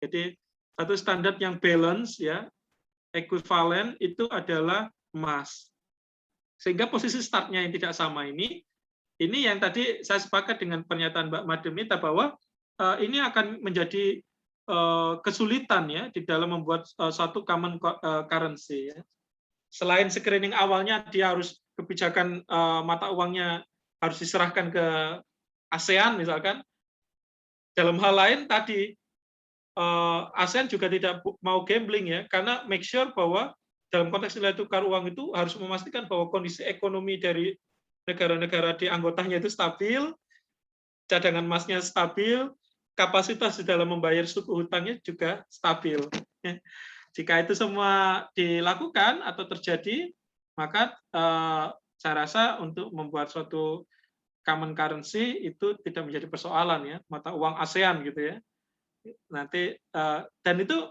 Jadi satu standar yang balance ya, ekuivalen itu adalah emas. Sehingga posisi startnya yang tidak sama ini yang tadi saya sepakat dengan pernyataan Mbak Made Mita bahwa ini akan menjadi kesulitan ya di dalam membuat suatu common currency ya. Selain screening awalnya dia harus kebijakan mata uangnya harus diserahkan ke ASEAN misalkan. Dalam hal lain tadi ASEAN juga tidak mau gambling ya, karena make sure bahwa dalam konteks nilai tukar uang itu harus memastikan bahwa kondisi ekonomi dari negara-negara di anggotanya itu stabil, cadangan emasnya stabil, kapasitas di dalam membayar suku hutangnya juga stabil. Jika itu semua dilakukan atau terjadi, maka saya rasa untuk membuat suatu common currency itu tidak menjadi persoalan ya, mata uang ASEAN gitu ya. Nanti dan itu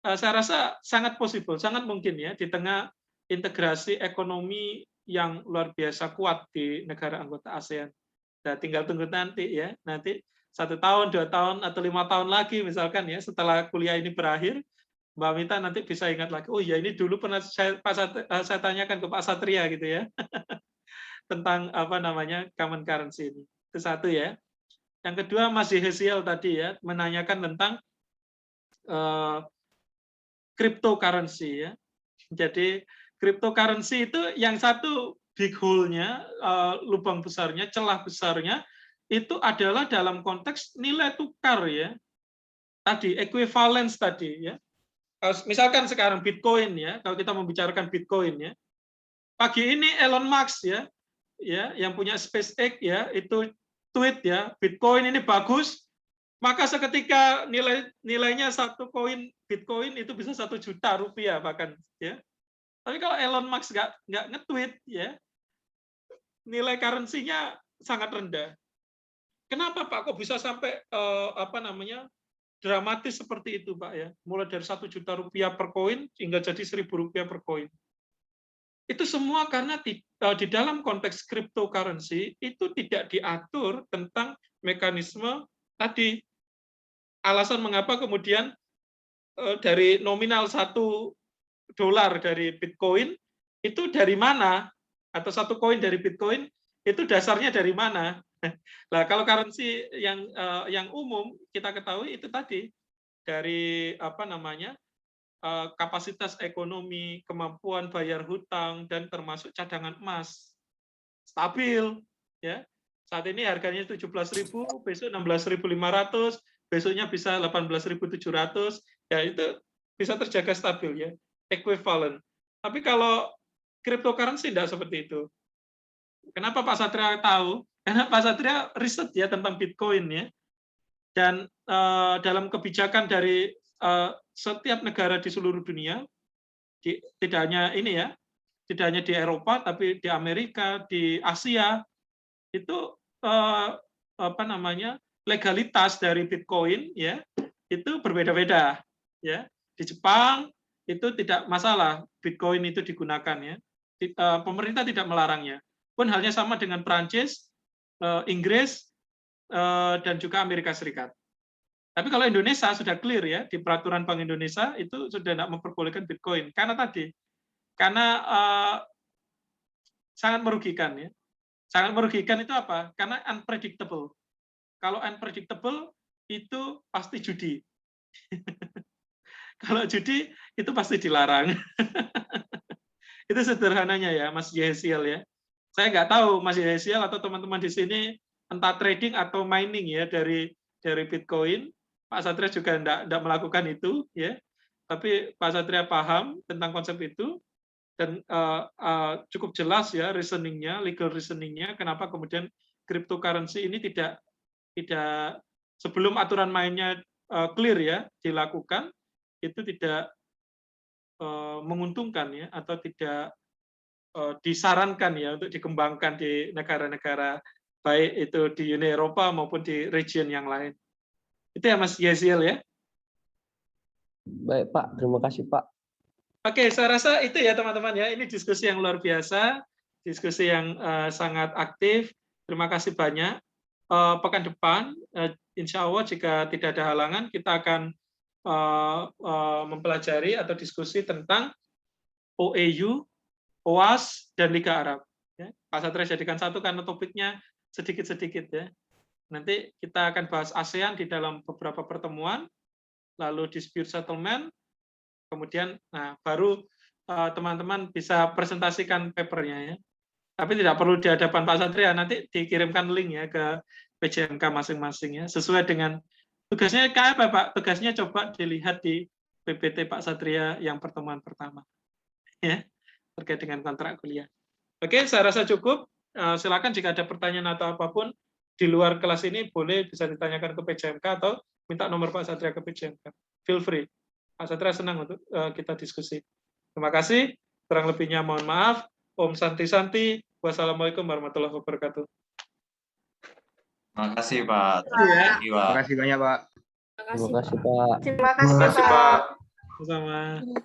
saya rasa sangat possible, sangat mungkin ya di tengah integrasi ekonomi yang luar biasa kuat di negara anggota ASEAN. Nah, tinggal tunggu nanti ya, nanti 1 tahun, 2 tahun atau 5 tahun lagi misalkan ya setelah kuliah ini berakhir, Mbak Mita nanti bisa ingat lagi, oh ya ini dulu pernah saya tanyakan ke Pak Satria gitu ya. Tentang apa namanya common currency ini. Itu satu ya. Yang kedua Mas Yehesiel tadi ya menanyakan tentang cryptocurrency ya. Jadi cryptocurrency itu yang satu big hole-nya, lubang besarnya, celah besarnya itu adalah dalam konteks nilai tukar ya. Tadi equivalence tadi ya. Misalkan sekarang Bitcoin ya, kalau kita membicarakan Bitcoin ya. Pagi ini Elon Musk ya yang punya SpaceX ya itu tweet ya Bitcoin ini bagus, maka seketika nilainya satu koin Bitcoin itu bisa 1 juta rupiah bahkan ya. Tapi kalau Elon Musk nggak nge-tweet ya nilai currency-nya sangat rendah. Kenapa Pak kok bisa sampai dramatis seperti itu Pak ya? Mulai dari 1 juta rupiah per koin hingga jadi 1.000 rupiah per koin. Itu semua karena di dalam konteks cryptocurrency itu tidak diatur tentang mekanisme tadi. Alasan mengapa kemudian dari nominal $1 dari Bitcoin itu dari mana? Atau 1 koin dari Bitcoin itu dasarnya dari mana? Nah, kalau currency yang umum kita ketahui itu tadi dari kapasitas ekonomi, kemampuan bayar hutang, dan termasuk cadangan emas. Stabil. Ya. Saat ini harganya 17.000, besok 16.500, besoknya bisa 18.700, ya itu bisa terjaga stabil ya, equivalent. Tapi kalau cryptocurrency tidak seperti itu. Kenapa Pak Satria tahu? Karena Pak Satria riset ya tentang Bitcoin ya. Dan dalam kebijakan dari setiap negara di seluruh dunia, tidak hanya ini ya, tidak hanya di Eropa, tapi di Amerika, di Asia, itu legalitas dari Bitcoin ya, itu berbeda-beda ya. Di Jepang itu tidak masalah Bitcoin itu digunakan ya, pemerintah tidak melarangnya. Pun halnya sama dengan Prancis, Inggris, dan juga Amerika Serikat. Tapi kalau Indonesia sudah clear ya, di peraturan Bank Indonesia itu sudah tidak memperbolehkan Bitcoin. Karena sangat merugikan ya. Sangat merugikan itu apa? Karena unpredictable. Kalau unpredictable itu pasti judi. Kalau judi itu pasti dilarang. Itu sederhananya ya, Mas Yesiel ya. Saya nggak tahu Mas Yesiel atau teman-teman di sini entah trading atau mining ya dari Bitcoin. Pak Satria juga enggak melakukan itu ya. Tapi Pak Satria paham tentang konsep itu dan cukup jelas ya reasoningnya, legal reasoningnya kenapa kemudian cryptocurrency ini tidak sebelum aturan mainnya clear ya dilakukan itu tidak menguntungkan ya atau tidak disarankan ya untuk dikembangkan di negara-negara baik itu di Uni Eropa maupun di region yang lain. Itu ya Mas Yesiel ya. Baik Pak, terima kasih Pak. Oke, saya rasa itu ya teman-teman ya. Ini diskusi yang luar biasa, diskusi yang sangat aktif. Terima kasih banyak. Pekan depan, insya Allah jika tidak ada halangan, kita akan mempelajari atau diskusi tentang OAU, OAS, dan Liga Arab. Ya, Pak Satria jadikan satu karena topiknya sedikit-sedikit ya. Nanti kita akan bahas ASEAN di dalam beberapa pertemuan, lalu dispute settlement, kemudian baru teman-teman bisa presentasikan papernya ya. Tapi tidak perlu di hadapan Pak Satria, nanti dikirimkan link ya ke PJMK masing-masing ya, sesuai dengan tugasnya kayak apa Pak? Tugasnya coba dilihat di PPT Pak Satria yang pertemuan pertama ya, terkait dengan kontrak kuliah. Oke, saya rasa cukup. Silakan jika ada pertanyaan atau apapun di luar kelas ini boleh bisa ditanyakan ke PJMK atau minta nomor Pak Satria ke PJMK. Feel free. Pak Satria senang untuk kita diskusi. Terima kasih. Kurang lebihnya mohon maaf. Om Santi Santi. Wassalamualaikum warahmatullahi wabarakatuh. Terima kasih Pak. Terima kasih banyak Pak. Terima kasih Pak. Terima kasih Pak. Sama.